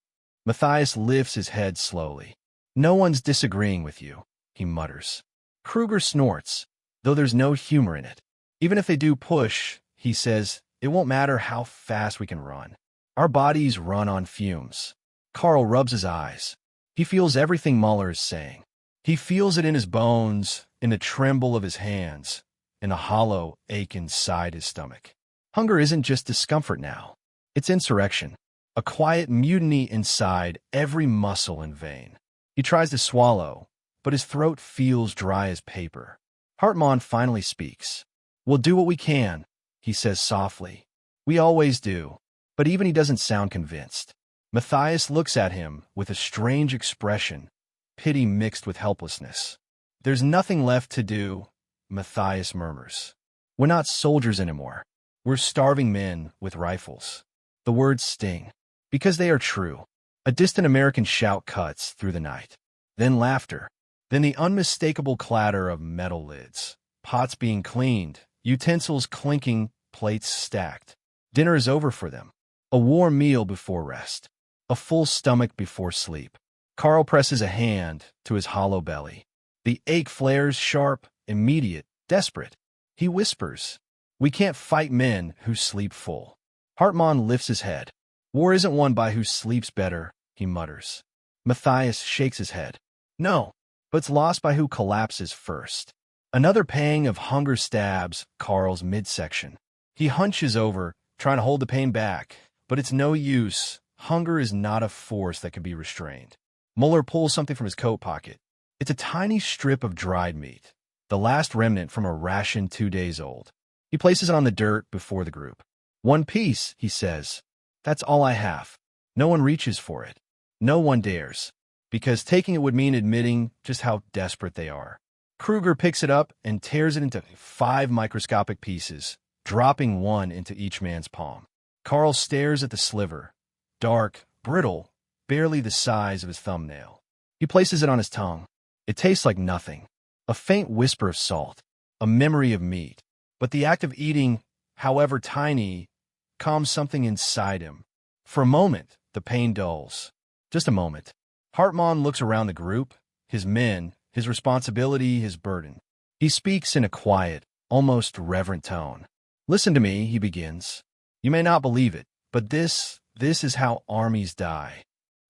Matthias lifts his head slowly. No one's disagreeing with you, he mutters. Kruger snorts, though there's no humor in it. Even if they do push, he says, it won't matter how fast we can run. Our bodies run on fumes. Carl rubs his eyes. He feels everything Muller is saying. He feels it in his bones, in the tremble of his hands, in a hollow ache inside his stomach. Hunger isn't just discomfort now. It's insurrection, a quiet mutiny inside every muscle and vein. He tries to swallow, but his throat feels dry as paper. Hartmann finally speaks. We'll do what we can, he says softly. We always do. But even he doesn't sound convinced. Matthias looks at him with a strange expression, pity mixed with helplessness. There's nothing left to do, Matthias murmurs. We're not soldiers anymore. We're starving men with rifles. The words sting, because they are true. A distant American shout cuts through the night. Then laughter. Then the unmistakable clatter of metal lids. Pots being cleaned, utensils clinking, plates stacked. Dinner is over for them. A warm meal before rest. A full stomach before sleep. Carl presses a hand to his hollow belly. The ache flares sharp, immediate, desperate. He whispers, we can't fight men who sleep full. Hartmann lifts his head. War isn't won by who sleeps better, he mutters. Matthias shakes his head. No, but it's lost by who collapses first. Another pang of hunger stabs Carl's midsection. He hunches over, trying to hold the pain back, but it's no use. Hunger is not a force that can be restrained. Muller pulls something from his coat pocket. It's a tiny strip of dried meat, the last remnant from a ration 2 days old. He places it on the dirt before the group. One piece, he says. That's all I have. No one reaches for it. No one dares, because taking it would mean admitting just how desperate they are. Kruger picks it up and tears it into 5 microscopic pieces, dropping one into each man's palm. Carl stares at the sliver, dark, brittle, barely the size of his thumbnail. He places it on his tongue. It tastes like nothing. A faint whisper of salt, a memory of meat. But the act of eating, however tiny, calms something inside him. For a moment, the pain dulls. Just a moment. Hartmann looks around the group, his men, his responsibility, his burden. He speaks in a quiet, almost reverent tone. Listen to me, he begins. You may not believe it, but this is how armies die.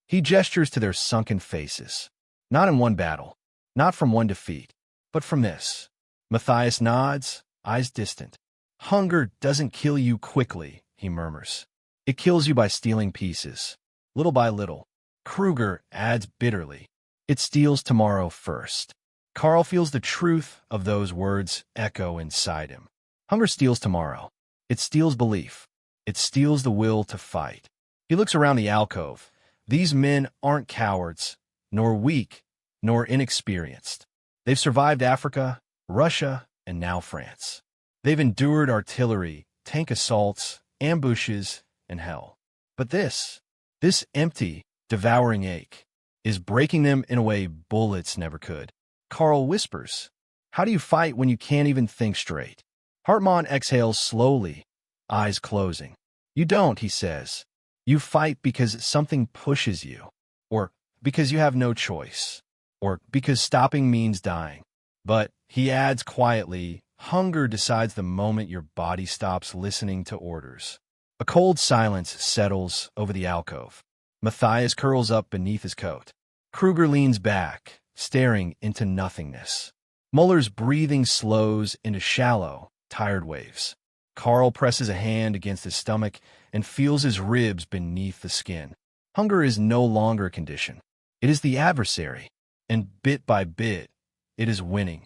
He gestures to their sunken faces. Not in one battle, not from one defeat, but from this. Matthias nods, eyes distant. Hunger doesn't kill you quickly, he murmurs. It kills you by stealing pieces, little by little. Kruger adds bitterly. It steals tomorrow first. Carl feels the truth of those words echo inside him. Hunger steals tomorrow. It steals belief. It steals the will to fight. He looks around the alcove. These men aren't cowards, nor weak, nor inexperienced. They've survived Africa, Russia, and now France. They've endured artillery, tank assaults, ambushes, and hell. But this empty, devouring ache, is breaking them in a way bullets never could. Carl whispers, how do you fight when you can't even think straight? Hartmann exhales slowly, eyes closing. You don't, he says. You fight because something pushes you, or because you have no choice, or because stopping means dying. But, he adds quietly, hunger decides the moment your body stops listening to orders. A cold silence settles over the alcove. Matthias curls up beneath his coat. Kruger leans back, staring into nothingness. Muller's breathing slows into shallow, tired waves. Carl presses a hand against his stomach and feels his ribs beneath the skin. Hunger is no longer a condition. It is the adversary, and bit by bit, it is winning.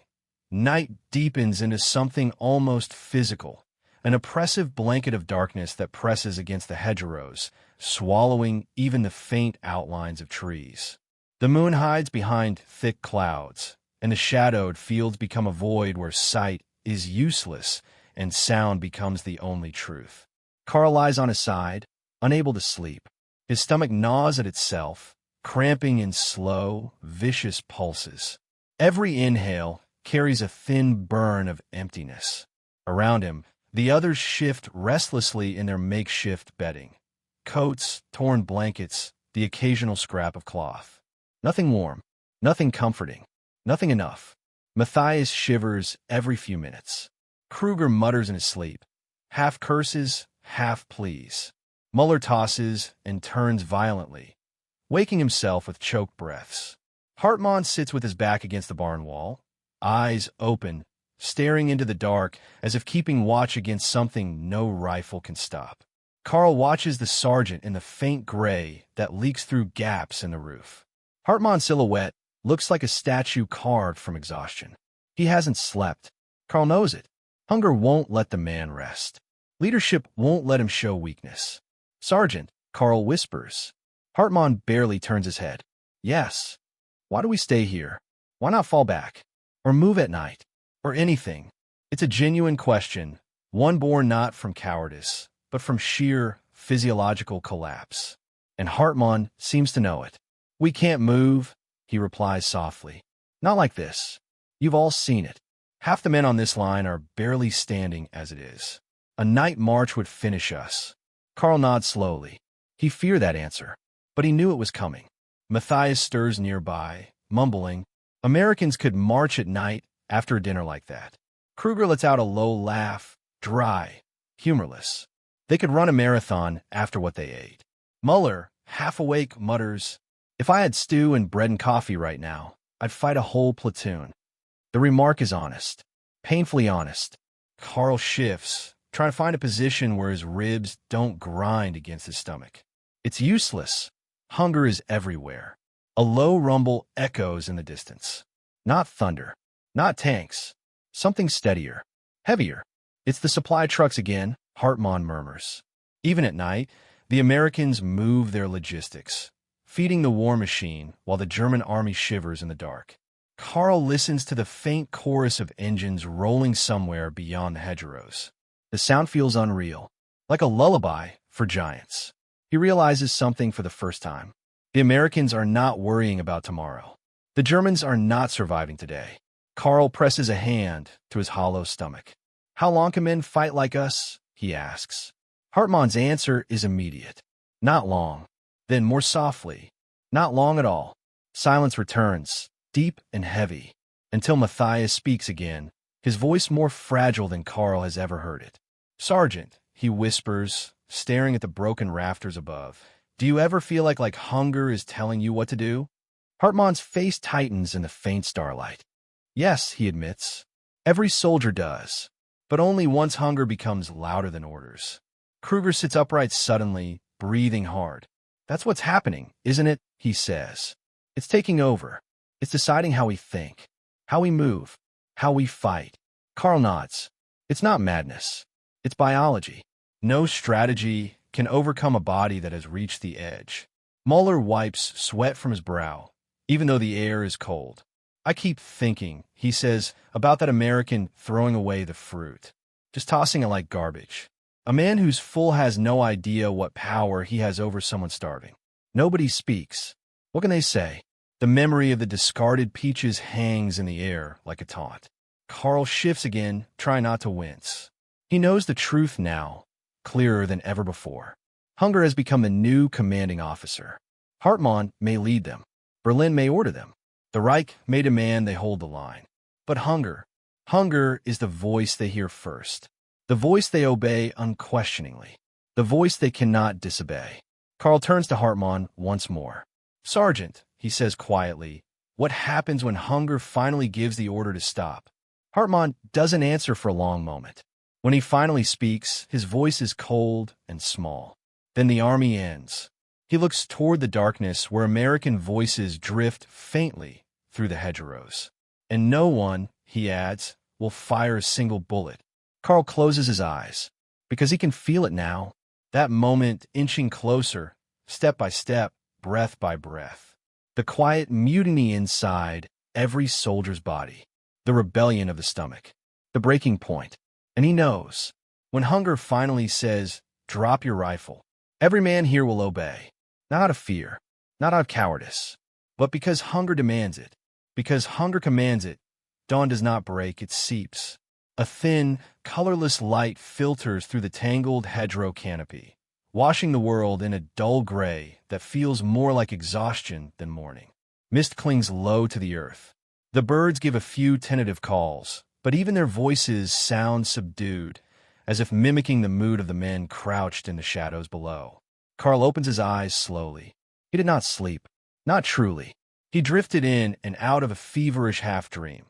Night deepens into something almost physical, an oppressive blanket of darkness that presses against the hedgerows, swallowing even the faint outlines of trees. The moon hides behind thick clouds, and the shadowed fields become a void where sight is useless and sound becomes the only truth. Carl lies on his side, unable to sleep. His stomach gnaws at itself, cramping in slow, vicious pulses. Every inhale, carries a thin burn of emptiness. Around him, the others shift restlessly in their makeshift bedding. Coats, torn blankets, the occasional scrap of cloth. Nothing warm, nothing comforting, nothing enough. Matthias shivers every few minutes. Kruger mutters in his sleep, half curses, half pleas. Muller tosses and turns violently, waking himself with choked breaths. Hartmann sits with his back against the barn wall, eyes open, staring into the dark as if keeping watch against something no rifle can stop. Carl watches the sergeant in the faint gray that leaks through gaps in the roof. Hartmann's silhouette looks like a statue carved from exhaustion. He hasn't slept. Carl knows it. Hunger won't let the man rest. Leadership won't let him show weakness. Sergeant, Carl whispers. Hartmann barely turns his head. Yes. Why do we stay here? Why not fall back? Or move at night? Or anything? It's a genuine question, one born not from cowardice, but from sheer physiological collapse. And Hartmann seems to know it. We can't move, he replies softly. Not like this. You've all seen it. Half the men on this line are barely standing as it is. A night march would finish us. Carl nods slowly. He feared that answer, but he knew it was coming. Matthias stirs nearby, mumbling, Americans could march at night after a dinner like that. Kruger lets out a low laugh, dry, humorless. They could run a marathon after what they ate. Muller, half awake, mutters, if I had stew and bread and coffee right now, I'd fight a whole platoon. The remark is honest, painfully honest. Carl shifts, trying to find a position where his ribs don't grind against his stomach. It's useless. Hunger is everywhere. A low rumble echoes in the distance. Not thunder, not tanks. Something steadier, heavier. It's the supply trucks again, Hartmann murmurs. Even at night, the Americans move their logistics, feeding the war machine while the German army shivers in the dark. Carl listens to the faint chorus of engines rolling somewhere beyond the hedgerows. The sound feels unreal, like a lullaby for giants. He realizes something for the first time. The Americans are not worrying about tomorrow. The Germans are not surviving today. Carl presses a hand to his hollow stomach. How long can men fight like us? He asks. Hartmann's answer is immediate. Not long. Then more softly. Not long at all. Silence returns, deep and heavy, until Matthias speaks again, his voice more fragile than Carl has ever heard it. Sergeant, he whispers, staring at the broken rafters above, do you ever feel like hunger is telling you what to do? Hartmann's face tightens in the faint starlight. Yes, he admits. Every soldier does, but only once hunger becomes louder than orders. Kruger sits upright suddenly, breathing hard. That's what's happening, isn't it? He says. It's taking over. It's deciding how we think, how we move, how we fight. Carl nods. It's not madness. It's biology. No strategy can overcome a body that has reached the edge. Muller wipes sweat from his brow, even though the air is cold. I keep thinking, he says, about that American throwing away the fruit, just tossing it like garbage. A man who's full has no idea what power he has over someone starving. Nobody speaks. What can they say? The memory of the discarded peaches hangs in the air like a taunt. Carl shifts again, trying not to wince. He knows the truth now, clearer than ever before. Hunger has become the new commanding officer. Hartmann may lead them. Berlin may order them. The Reich may demand they hold the line. But hunger is the voice they hear first. The voice they obey unquestioningly. The voice they cannot disobey. Carl turns to Hartmann once more. Sergeant, he says quietly, what happens when hunger finally gives the order to stop? Hartmann doesn't answer for a long moment. When he finally speaks, his voice is cold and small. Then the army ends. He looks toward the darkness where American voices drift faintly through the hedgerows. And no one, he adds, will fire a single bullet. Carl closes his eyes, because he can feel it now, that moment inching closer, step by step, breath by breath. The quiet mutiny inside every soldier's body, the rebellion of the stomach, the breaking point. And he knows, when hunger finally says, drop your rifle, every man here will obey. Not out of fear, not out of cowardice, but because hunger demands it. Because hunger commands it, Dawn does not break, it seeps. A thin, colorless light filters through the tangled hedgerow canopy, washing the world in a dull gray that feels more like exhaustion than morning. Mist clings low to the earth. The birds give a few tentative calls, but even their voices sound subdued, as if mimicking the mood of the men crouched in the shadows below. Carl opens his eyes slowly. He did not sleep. Not truly. He drifted in and out of a feverish half-dream.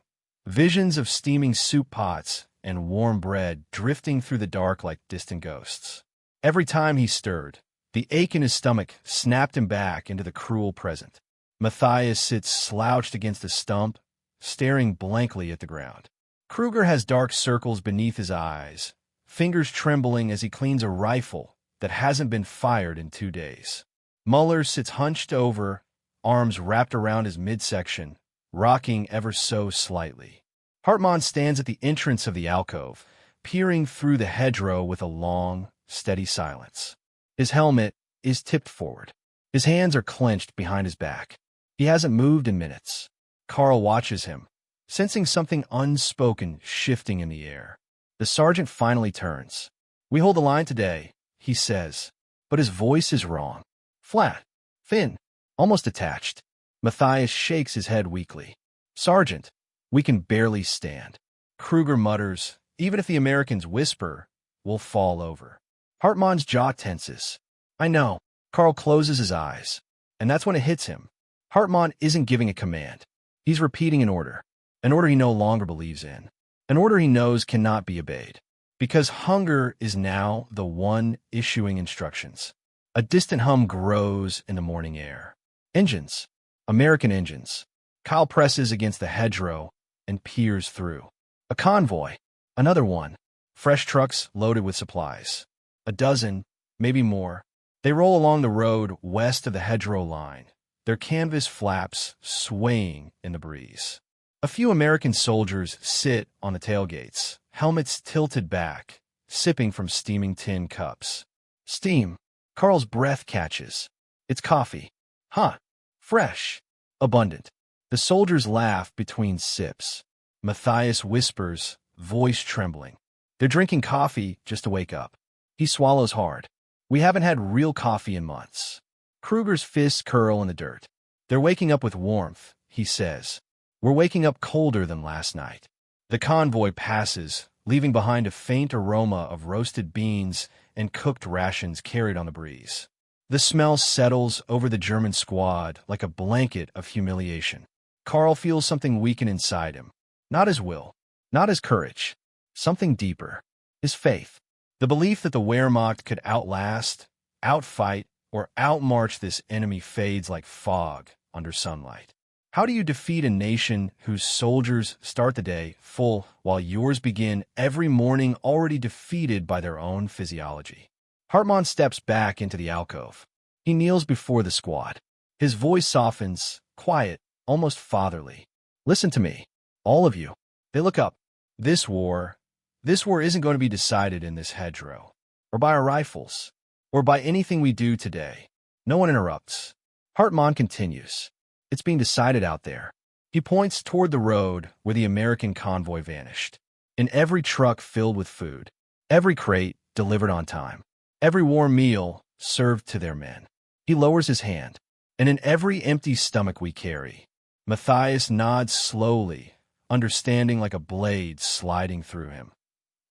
Visions of steaming soup pots and warm bread drifting through the dark like distant ghosts. Every time he stirred, the ache in his stomach snapped him back into the cruel present. Matthias sits slouched against a stump, staring blankly at the ground. Kruger has dark circles beneath his eyes, fingers trembling as he cleans a rifle that hasn't been fired in 2 days. Muller sits hunched over, arms wrapped around his midsection, rocking ever so slightly. Hartmann stands at the entrance of the alcove, peering through the hedgerow with a long, steady silence. His helmet is tipped forward. His hands are clenched behind his back. He hasn't moved in minutes. Carl watches him, sensing something unspoken shifting in the air. The sergeant finally turns. "We hold the line today," he says, but his voice is wrong. Flat, thin, almost detached. Matthias shakes his head weakly. "Sergeant, we can barely stand." Kruger mutters, "Even if the Americans whisper, we'll fall over." Hartmann's jaw tenses. "I know." Carl closes his eyes, and that's when it hits him. Hartmann isn't giving a command. He's repeating an order he no longer believes in, an order he knows cannot be obeyed, because hunger is now the one issuing instructions. A distant hum grows in the morning air. Engines. American engines. Kyle presses against the hedgerow and peers through. A convoy. Another one. Fresh trucks loaded with supplies. A dozen, maybe more. They roll along the road west of the hedgerow line, their canvas flaps swaying in the breeze. A few American soldiers sit on the tailgates, helmets tilted back, sipping from steaming tin cups. Steam. Carl's breath catches. It's coffee. Hot. Fresh. Abundant. The soldiers laugh between sips. Matthias whispers, voice trembling. They're drinking coffee just to wake up. He swallows hard. "We haven't had real coffee in months." Kruger's fists curl in the dirt. "They're waking up with warmth," he says. "We're waking up colder than last night." The convoy passes, leaving behind a faint aroma of roasted beans and cooked rations carried on the breeze. The smell settles over the German squad like a blanket of humiliation. Carl feels something weaken inside him. Not his will, not his courage. Something deeper. His faith. The belief that the Wehrmacht could outlast, outfight, or outmarch this enemy fades like fog under sunlight. How do you defeat a nation whose soldiers start the day full while yours begin every morning already defeated by their own physiology? Hartmann steps back into the alcove. He kneels before the squad. His voice softens, quiet, almost fatherly. "Listen to me, all of you." They look up. This war isn't going to be decided in this hedgerow, or by our rifles, or by anything we do today. No one interrupts. Hartmann continues. "It's being decided out there." He points toward the road where the American convoy vanished. In every truck filled with food, every crate delivered on time, every warm meal served to their men. He lowers his hand, and in every empty stomach we carry. Matthias nods slowly, understanding like a blade sliding through him.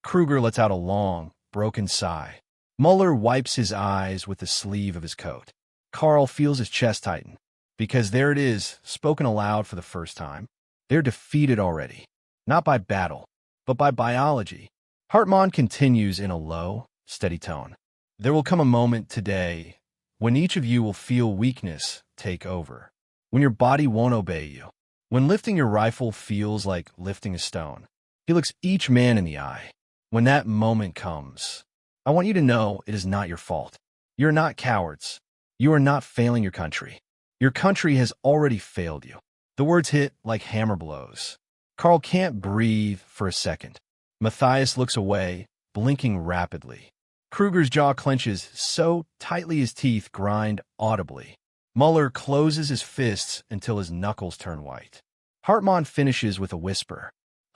Kruger lets out a long, broken sigh. Muller wipes his eyes with the sleeve of his coat. Carl feels his chest tighten. Because there it is, spoken aloud for the first time. They're defeated already. Not by battle, but by biology. Hartmann continues in a low, steady tone. "There will come a moment today when each of you will feel weakness take over. When your body won't obey you. When lifting your rifle feels like lifting a stone." He looks each man in the eye. "When that moment comes, I want you to know it is not your fault. You are not cowards. You are not failing your country. Your country has already failed you." The words hit like hammer blows. Carl can't breathe for a second. Matthias looks away, blinking rapidly. Kruger's jaw clenches so tightly his teeth grind audibly. Muller closes his fists until his knuckles turn white. Hartmann finishes with a whisper.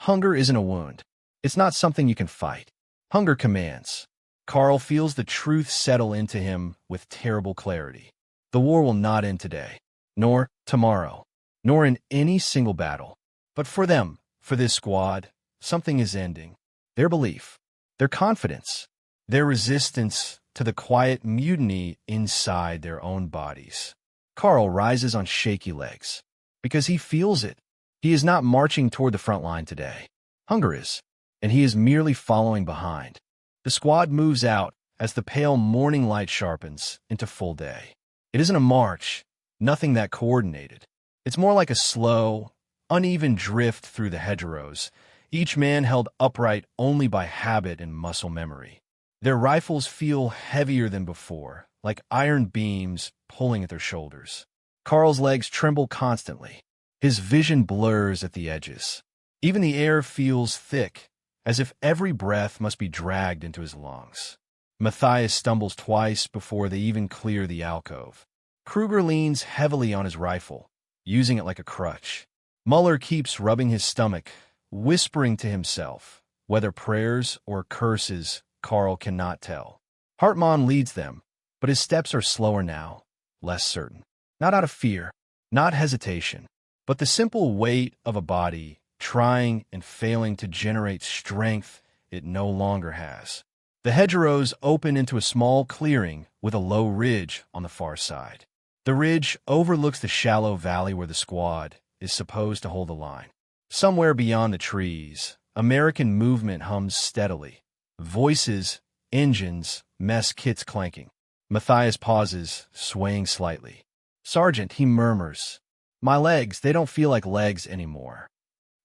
Hunger isn't a wound. It's not something you can fight. Hunger commands. Carl feels the truth settle into him with terrible clarity. The war will not end today, nor tomorrow, nor in any single battle. But for them, for this squad, something is ending. Their belief, their confidence, their resistance to the quiet mutiny inside their own bodies. Carl rises on shaky legs because he feels it. He is not marching toward the front line today. Hunger is, and he is merely following behind. The squad moves out as the pale morning light sharpens into full day. It isn't a march, nothing that coordinated. It's more like a slow, uneven drift through the hedgerows, each man held upright only by habit and muscle memory. Their rifles feel heavier than before, like iron beams pulling at their shoulders. Carl's legs tremble constantly. His vision blurs at the edges. Even the air feels thick, as if every breath must be dragged into his lungs. Matthias stumbles twice before they even clear the alcove. Kruger leans heavily on his rifle, using it like a crutch. Muller keeps rubbing his stomach, whispering to himself, whether prayers or curses, Carl cannot tell. Hartmann leads them, but his steps are slower now, less certain. Not out of fear, not hesitation, but the simple weight of a body trying and failing to generate strength it no longer has. The hedgerows open into a small clearing with a low ridge on the far side. The ridge overlooks the shallow valley where the squad is supposed to hold the line. Somewhere beyond the trees, American movement hums steadily. Voices, engines, mess kits clanking. Matthias pauses, swaying slightly. "Sergeant," he murmurs. "My legs, they don't feel like legs anymore."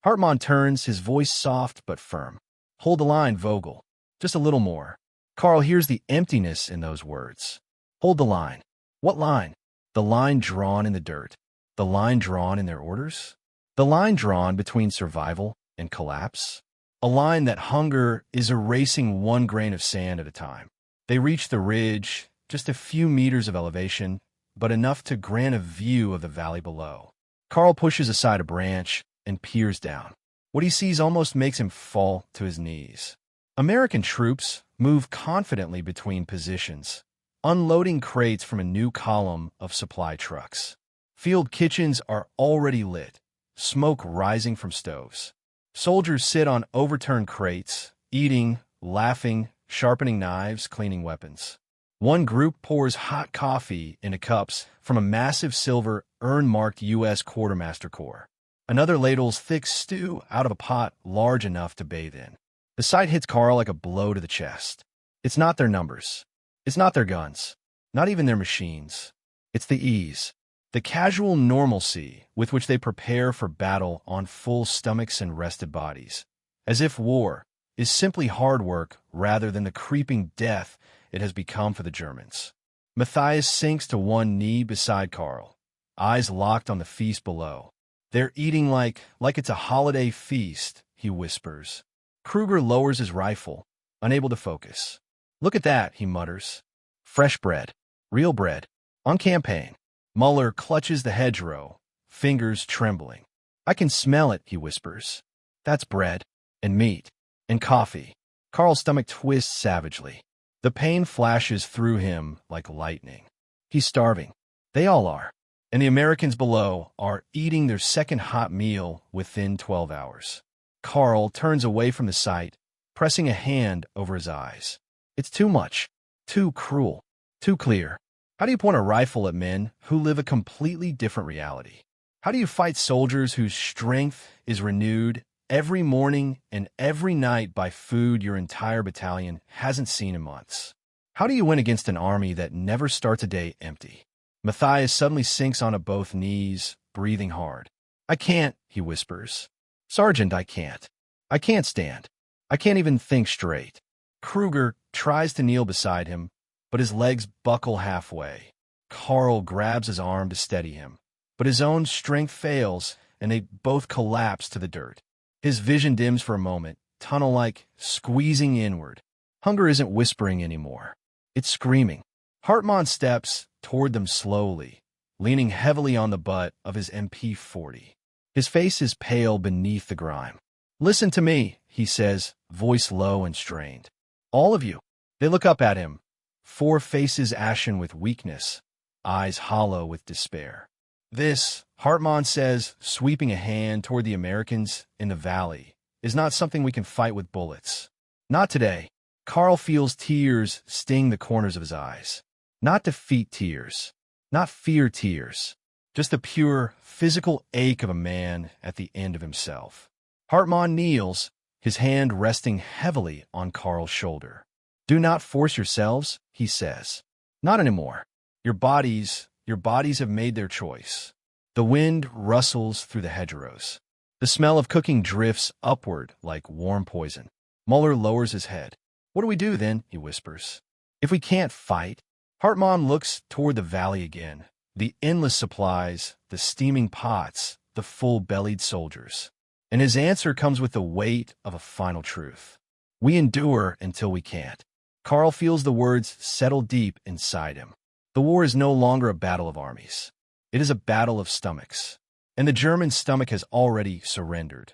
Hartmann turns, his voice soft but firm. "Hold the line, Vogel. Just a little more." Carl hears the emptiness in those words. Hold the line. What line? The line drawn in the dirt. The line drawn in their orders. The line drawn between survival and collapse. A line that hunger is erasing one grain of sand at a time. They reach the ridge, just a few meters of elevation, but enough to grant a view of the valley below. Carl pushes aside a branch and peers down. What he sees almost makes him fall to his knees. American troops move confidently between positions, unloading crates from a new column of supply trucks. Field kitchens are already lit, smoke rising from stoves. Soldiers sit on overturned crates, eating, laughing, sharpening knives, cleaning weapons. One group pours hot coffee into cups from a massive silver urn-marked U.S. Quartermaster Corps. Another ladles thick stew out of a pot large enough to bathe in. The sight hits Carl like a blow to the chest. It's not their numbers. It's not their guns. Not even their machines. It's the ease, the casual normalcy with which they prepare for battle on full stomachs and rested bodies, as if war is simply hard work rather than the creeping death it has become for the Germans. Matthias sinks to one knee beside Carl, eyes locked on the feast below. "They're eating like it's a holiday feast," he whispers. Kruger lowers his rifle, unable to focus. "Look at that," he mutters. "Fresh bread. Real bread. On campaign." Muller clutches the hedgerow, fingers trembling. "I can smell it," he whispers. "That's bread, and meat, and coffee." Carl's stomach twists savagely. The pain flashes through him like lightning. He's starving. They all are. And the Americans below are eating their second hot meal within 12 hours. Carl turns away from the sight, pressing a hand over his eyes. It's too much, too cruel, too clear. How do you point a rifle at men who live a completely different reality? How do you fight soldiers whose strength is renewed every morning and every night by food your entire battalion hasn't seen in months? How do you win against an army that never starts a day empty? Matthias suddenly sinks onto both knees, breathing hard. "I can't," he whispers. "Sergeant, I can't. I can't stand. I can't even think straight." Kruger tries to kneel beside him, but his legs buckle halfway. Carl grabs his arm to steady him, but his own strength fails, and they both collapse to the dirt. His vision dims for a moment, tunnel-like, squeezing inward. Hunger isn't whispering anymore. It's screaming. Hartmann steps toward them slowly, leaning heavily on the butt of his MP-40. His face is pale beneath the grime. Listen to me, he says, voice low and strained. All of you. They look up at him, four faces ashen with weakness, eyes hollow with despair. This, Hartman says, sweeping a hand toward the Americans in the valley, is not something we can fight with bullets. Not today. Carl feels tears sting the corners of his eyes. Not defeat tears. Not fear tears. Just the pure, physical ache of a man at the end of himself. Hartman kneels, his hand resting heavily on Carl's shoulder. Do not force yourselves, he says. Not anymore. Your bodies have made their choice. The wind rustles through the hedgerows. The smell of cooking drifts upward like warm poison. Muller lowers his head. What do we do then? He whispers. If we can't fight? Hartman looks toward the valley again. The endless supplies, the steaming pots, the full-bellied soldiers. And his answer comes with the weight of a final truth. We endure until we can't. Carl feels the words settle deep inside him. The war is no longer a battle of armies. It is a battle of stomachs. And the German stomach has already surrendered.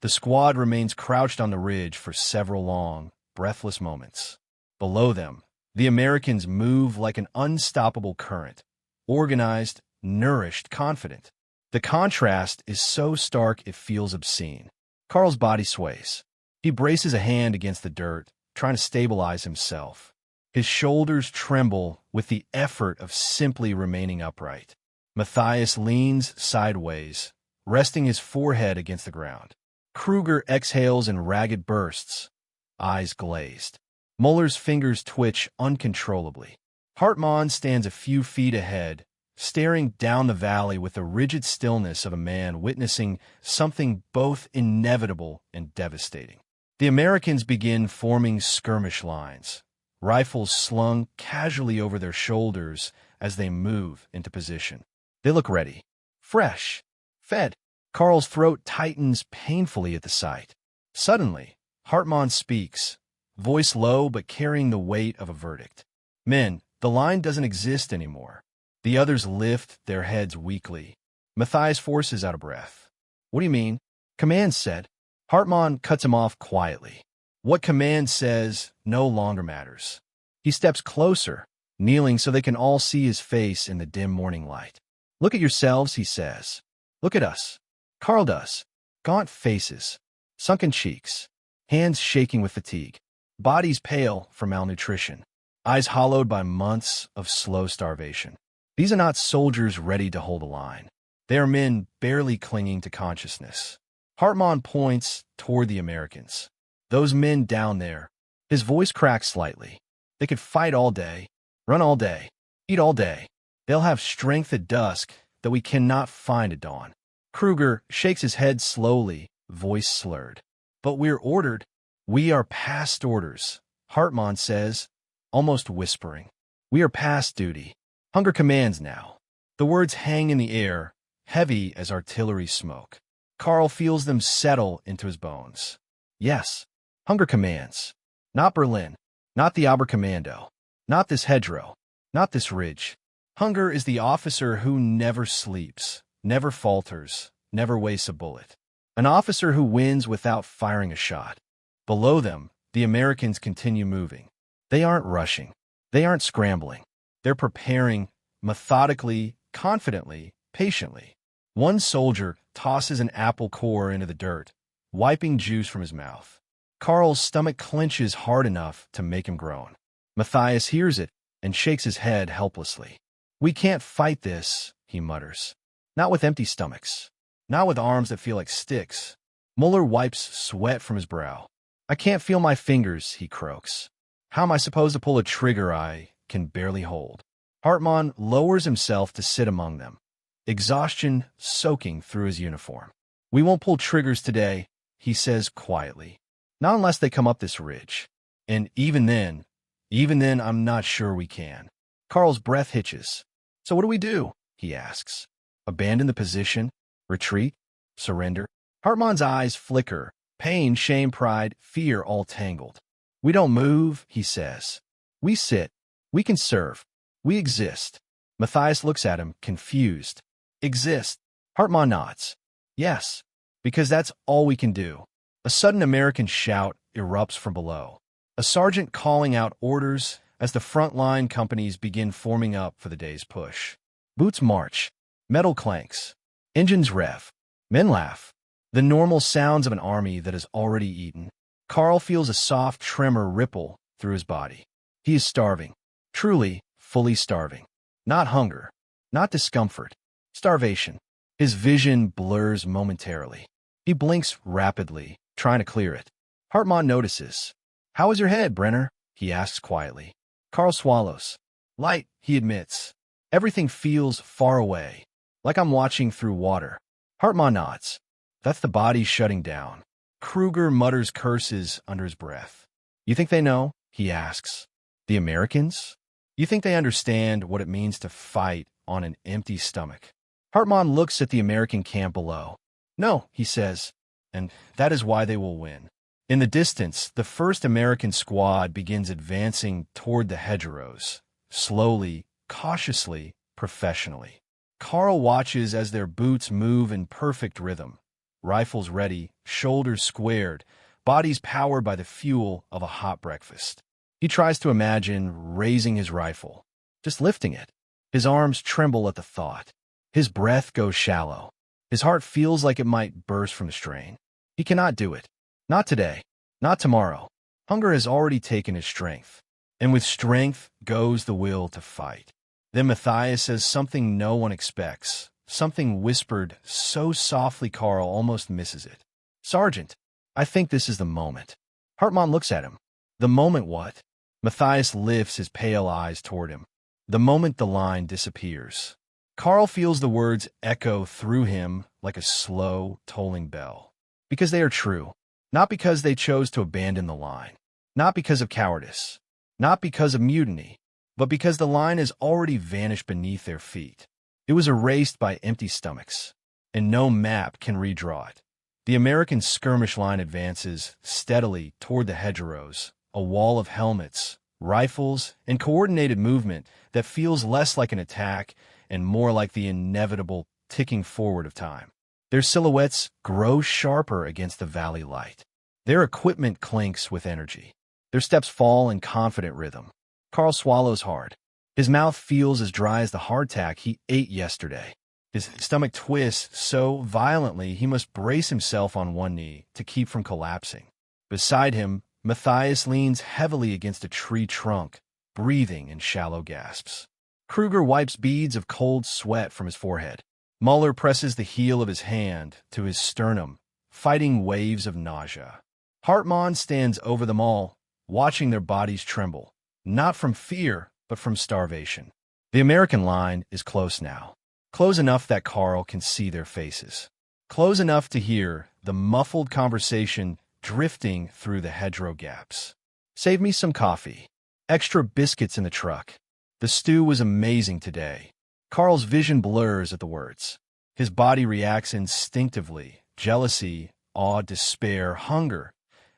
The squad remains crouched on the ridge for several long, breathless moments. Below them, the Americans move like an unstoppable current, organized, nourished, confident. The contrast is so stark it feels obscene. Carl's body sways. He braces a hand against the dirt, trying to stabilize himself. His shoulders tremble with the effort of simply remaining upright. Matthias leans sideways, resting his forehead against the ground. Kruger exhales in ragged bursts, eyes glazed. Muller's fingers twitch uncontrollably. Hartman stands a few feet ahead, staring down the valley with the rigid stillness of a man witnessing something both inevitable and devastating. The Americans begin forming skirmish lines, rifles slung casually over their shoulders as they move into position. They look ready, fresh, fed. Carl's throat tightens painfully at the sight. Suddenly, Hartman speaks, voice low but carrying the weight of a verdict. Men, the line doesn't exist anymore. The others lift their heads weakly. Matthias forces out a breath. What do you mean? Command said. Hartman cuts him off quietly. What command says no longer matters. He steps closer, kneeling so they can all see his face in the dim morning light. Look at yourselves, he says. Look at us. Carl does. Gaunt faces, sunken cheeks, hands shaking with fatigue, bodies pale from malnutrition, eyes hollowed by months of slow starvation. These are not soldiers ready to hold a line. They are men barely clinging to consciousness. Hartman points toward the Americans. Those men down there. His voice cracks slightly. They could fight all day, run all day, eat all day. They'll have strength at dusk that we cannot find at dawn. Kruger shakes his head slowly, voice slurred. But we're ordered. We are past orders, Hartman says, almost whispering. We are past duty. Hunger commands now. The words hang in the air, heavy as artillery smoke. Carl feels them settle into his bones. Yes, hunger commands. Not Berlin, not the Oberkommando, not this hedgerow, not this ridge. Hunger is the officer who never sleeps, never falters, never wastes a bullet. An officer who wins without firing a shot. Below them, the Americans continue moving. They aren't rushing. They aren't scrambling. They're preparing, methodically, confidently, patiently. One soldier tosses an apple core into the dirt, wiping juice from his mouth. Carl's stomach clenches hard enough to make him groan. Matthias hears it and shakes his head helplessly. We can't fight this, he mutters. Not with empty stomachs. Not with arms that feel like sticks. Muller wipes sweat from his brow. I can't feel my fingers, he croaks. How am I supposed to pull a trigger I can barely hold? Hartman lowers himself to sit among them, exhaustion soaking through his uniform. We won't pull triggers today, he says quietly. Not unless they come up this ridge. And even then I'm not sure we can. Carl's breath hitches. So what do we do? He asks. Abandon the position? Retreat? Surrender? Hartman's eyes flicker, pain, shame, pride, fear all tangled. We don't move, he says. We sit. We can serve. We exist. Matthias looks at him, confused. Exist. Hartman nods. Yes, because that's all we can do. A sudden American shout erupts from below. A sergeant calling out orders as the front-line companies begin forming up for the day's push. Boots march. Metal clanks. Engines rev. Men laugh. The normal sounds of an army that has already eaten. Carl feels a soft tremor ripple through his body. He is starving. Truly, fully starving. Not hunger. Not discomfort. Starvation. His vision blurs momentarily. He blinks rapidly, trying to clear it. Hartmann notices. "How is your head, Brenner?" he asks quietly. Carl swallows. "Light," he admits. "Everything feels far away, like I'm watching through water." Hartmann nods. "That's the body shutting down." Kruger mutters curses under his breath. "You think they know?" he asks. "The Americans? You think they understand what it means to fight on an empty stomach?" Hartmann looks at the American camp below. "No," he says, "and that is why they will win." In the distance, the first American squad begins advancing toward the hedgerows, slowly, cautiously, professionally. Carl watches as their boots move in perfect rhythm, rifles ready, shoulders squared, bodies powered by the fuel of a hot breakfast. He tries to imagine raising his rifle, just lifting it. His arms tremble at the thought. His breath goes shallow. His heart feels like it might burst from the strain. He cannot do it. Not today. Not tomorrow. Hunger has already taken his strength. And with strength goes the will to fight. Then Matthias says something no one expects, something whispered so softly Carl almost misses it. "Sergeant, I think this is the moment." Hartmann looks at him. "The moment what?" Matthias lifts his pale eyes toward him. "The moment the line disappears." Carl feels the words echo through him like a slow, tolling bell. Because they are true. Not because they chose to abandon the line. Not because of cowardice. Not because of mutiny. But because the line has already vanished beneath their feet. It was erased by empty stomachs. And no map can redraw it. The American skirmish line advances steadily toward the hedgerows, a wall of helmets, rifles, and coordinated movement that feels less like an attack and more like the inevitable ticking forward of time. Their silhouettes grow sharper against the valley light. Their equipment clinks with energy. Their steps fall in confident rhythm. Carl swallows hard. His mouth feels as dry as the hardtack he ate yesterday. His stomach twists so violently he must brace himself on one knee to keep from collapsing. Beside him, Matthias leans heavily against a tree trunk, breathing in shallow gasps. Kruger wipes beads of cold sweat from his forehead. Muller presses the heel of his hand to his sternum, fighting waves of nausea. Hartmann stands over them all, watching their bodies tremble, not from fear, but from starvation. The American line is close now. Close enough that Carl can see their faces. Close enough to hear the muffled conversation drifting through the hedgerow gaps. "Save me some coffee. Extra biscuits in the truck. The stew was amazing today." Carl's vision blurs at the words. His body reacts instinctively. Jealousy, awe, despair, hunger.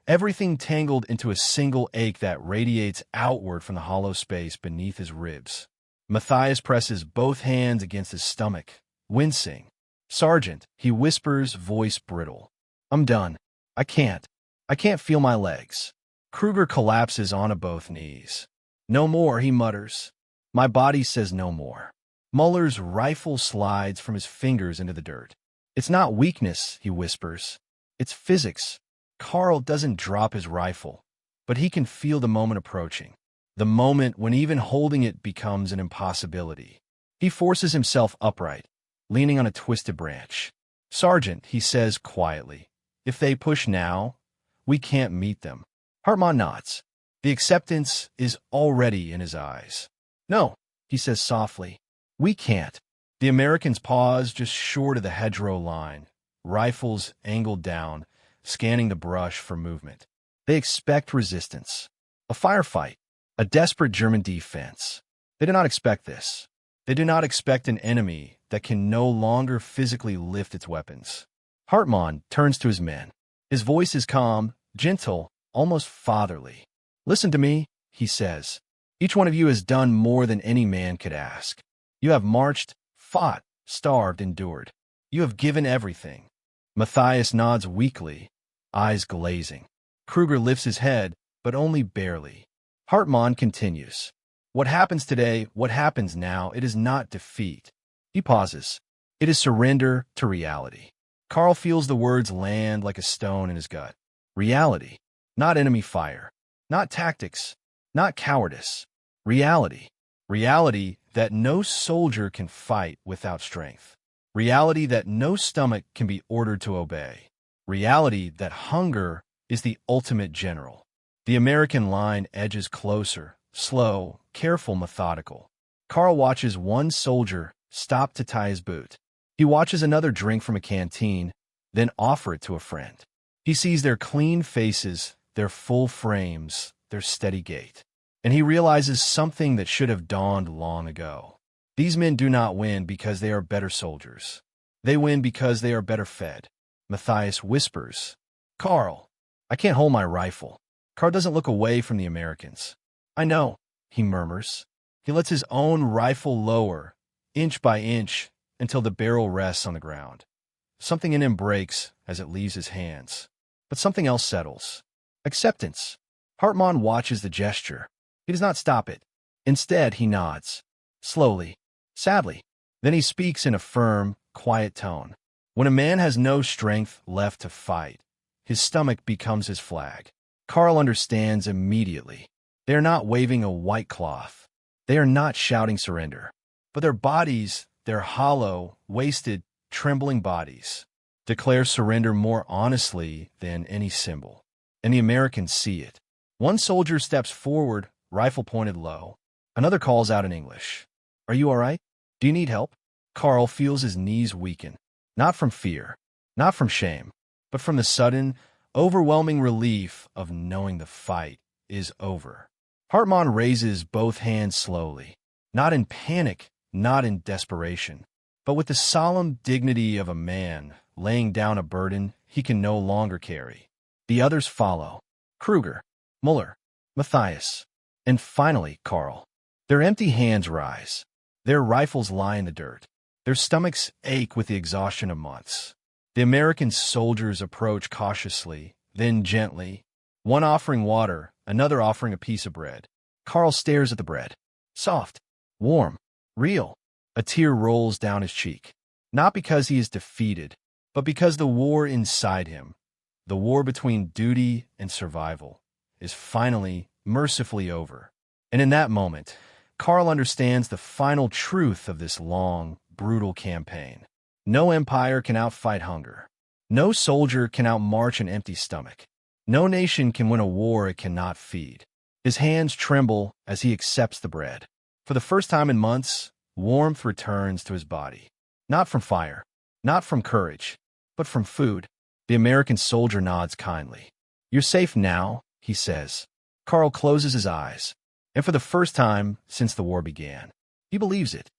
Everything tangled into a single ache that radiates outward from the hollow space beneath his ribs. Matthias presses both hands against his stomach, wincing. "Sergeant," he whispers, voice brittle. "I'm done. I can't. I can't feel my legs." Kruger collapses onto both knees. "No more," he mutters. "My body says no more." Muller's rifle slides from his fingers into the dirt. "It's not weakness," he whispers. "It's physics." Carl doesn't drop his rifle, but he can feel the moment approaching. The moment when even holding it becomes an impossibility. He forces himself upright, leaning on a twisted branch. "Sergeant," he says quietly, "if they push now, we can't meet them." Hartmann nods. The acceptance is already in his eyes. "No," he says softly. "We can't." The Americans pause just short of the hedgerow line, rifles angled down, scanning the brush for movement. They expect resistance. A firefight. A desperate German defense. They do not expect this. They do not expect an enemy that can no longer physically lift its weapons. Hartmann turns to his men. His voice is calm, gentle, almost fatherly. "Listen to me," he says. "Each one of you has done more than any man could ask. You have marched, fought, starved, endured. You have given everything." Matthias nods weakly, eyes glazing. Kruger lifts his head, but only barely. Hartmann continues. What happens today, what happens now, it is not defeat. He pauses. It is surrender to reality. Carl feels the words land like a stone in his gut. Reality. Not enemy fire. Not tactics. Not cowardice. Reality. Reality that no soldier can fight without strength. Reality that no stomach can be ordered to obey. Reality that hunger is the ultimate general. The American line edges closer, slow, careful, methodical. Carl watches one soldier stop to tie his boot. He watches another drink from a canteen, then offer it to a friend. He sees their clean faces, their full frames, their steady gait. And he realizes something that should have dawned long ago. These men do not win because they are better soldiers. They win because they are better fed. Matthias whispers, "Carl, I can't hold my rifle." Carl doesn't look away from the Americans. "I know," he murmurs. He lets his own rifle lower, inch by inch, until the barrel rests on the ground. Something in him breaks as it leaves his hands. But something else settles. Acceptance. Hartmann watches the gesture. He does not stop it. Instead, he nods. Slowly. Sadly. Then he speaks in a firm, quiet tone. When a man has no strength left to fight, his stomach becomes his flag. Carl understands immediately. They are not waving a white cloth. They are not shouting surrender. But their bodies, their hollow, wasted, trembling bodies, declare surrender more honestly than any symbol. And the Americans see it. One soldier steps forward, rifle pointed low. Another calls out in English. "Are you all right? Do you need help?" Carl feels his knees weaken. Not from fear, not from shame, but from the sudden, overwhelming relief of knowing the fight is over. Hartmann raises both hands slowly, not in panic, not in desperation, but with the solemn dignity of a man laying down a burden he can no longer carry. The others follow. Kruger, Muller, Matthias, and finally Carl. Their empty hands rise. Their rifles lie in the dirt. Their stomachs ache with the exhaustion of months. The American soldiers approach cautiously, then gently, one offering water, another offering a piece of bread. Carl stares at the bread. Soft, warm, real. A tear rolls down his cheek. Not because he is defeated, but because the war inside him, the war between duty and survival, is finally, mercifully over. And in that moment, Carl understands the final truth of this long, brutal campaign. No empire can outfight hunger. No soldier can outmarch an empty stomach. No nation can win a war it cannot feed. His hands tremble as he accepts the bread. For the first time in months, warmth returns to his body. Not from fire, not from courage, but from food. The American soldier nods kindly. "You're safe now," he says. Carl closes his eyes. And for the first time since the war began, he believes it.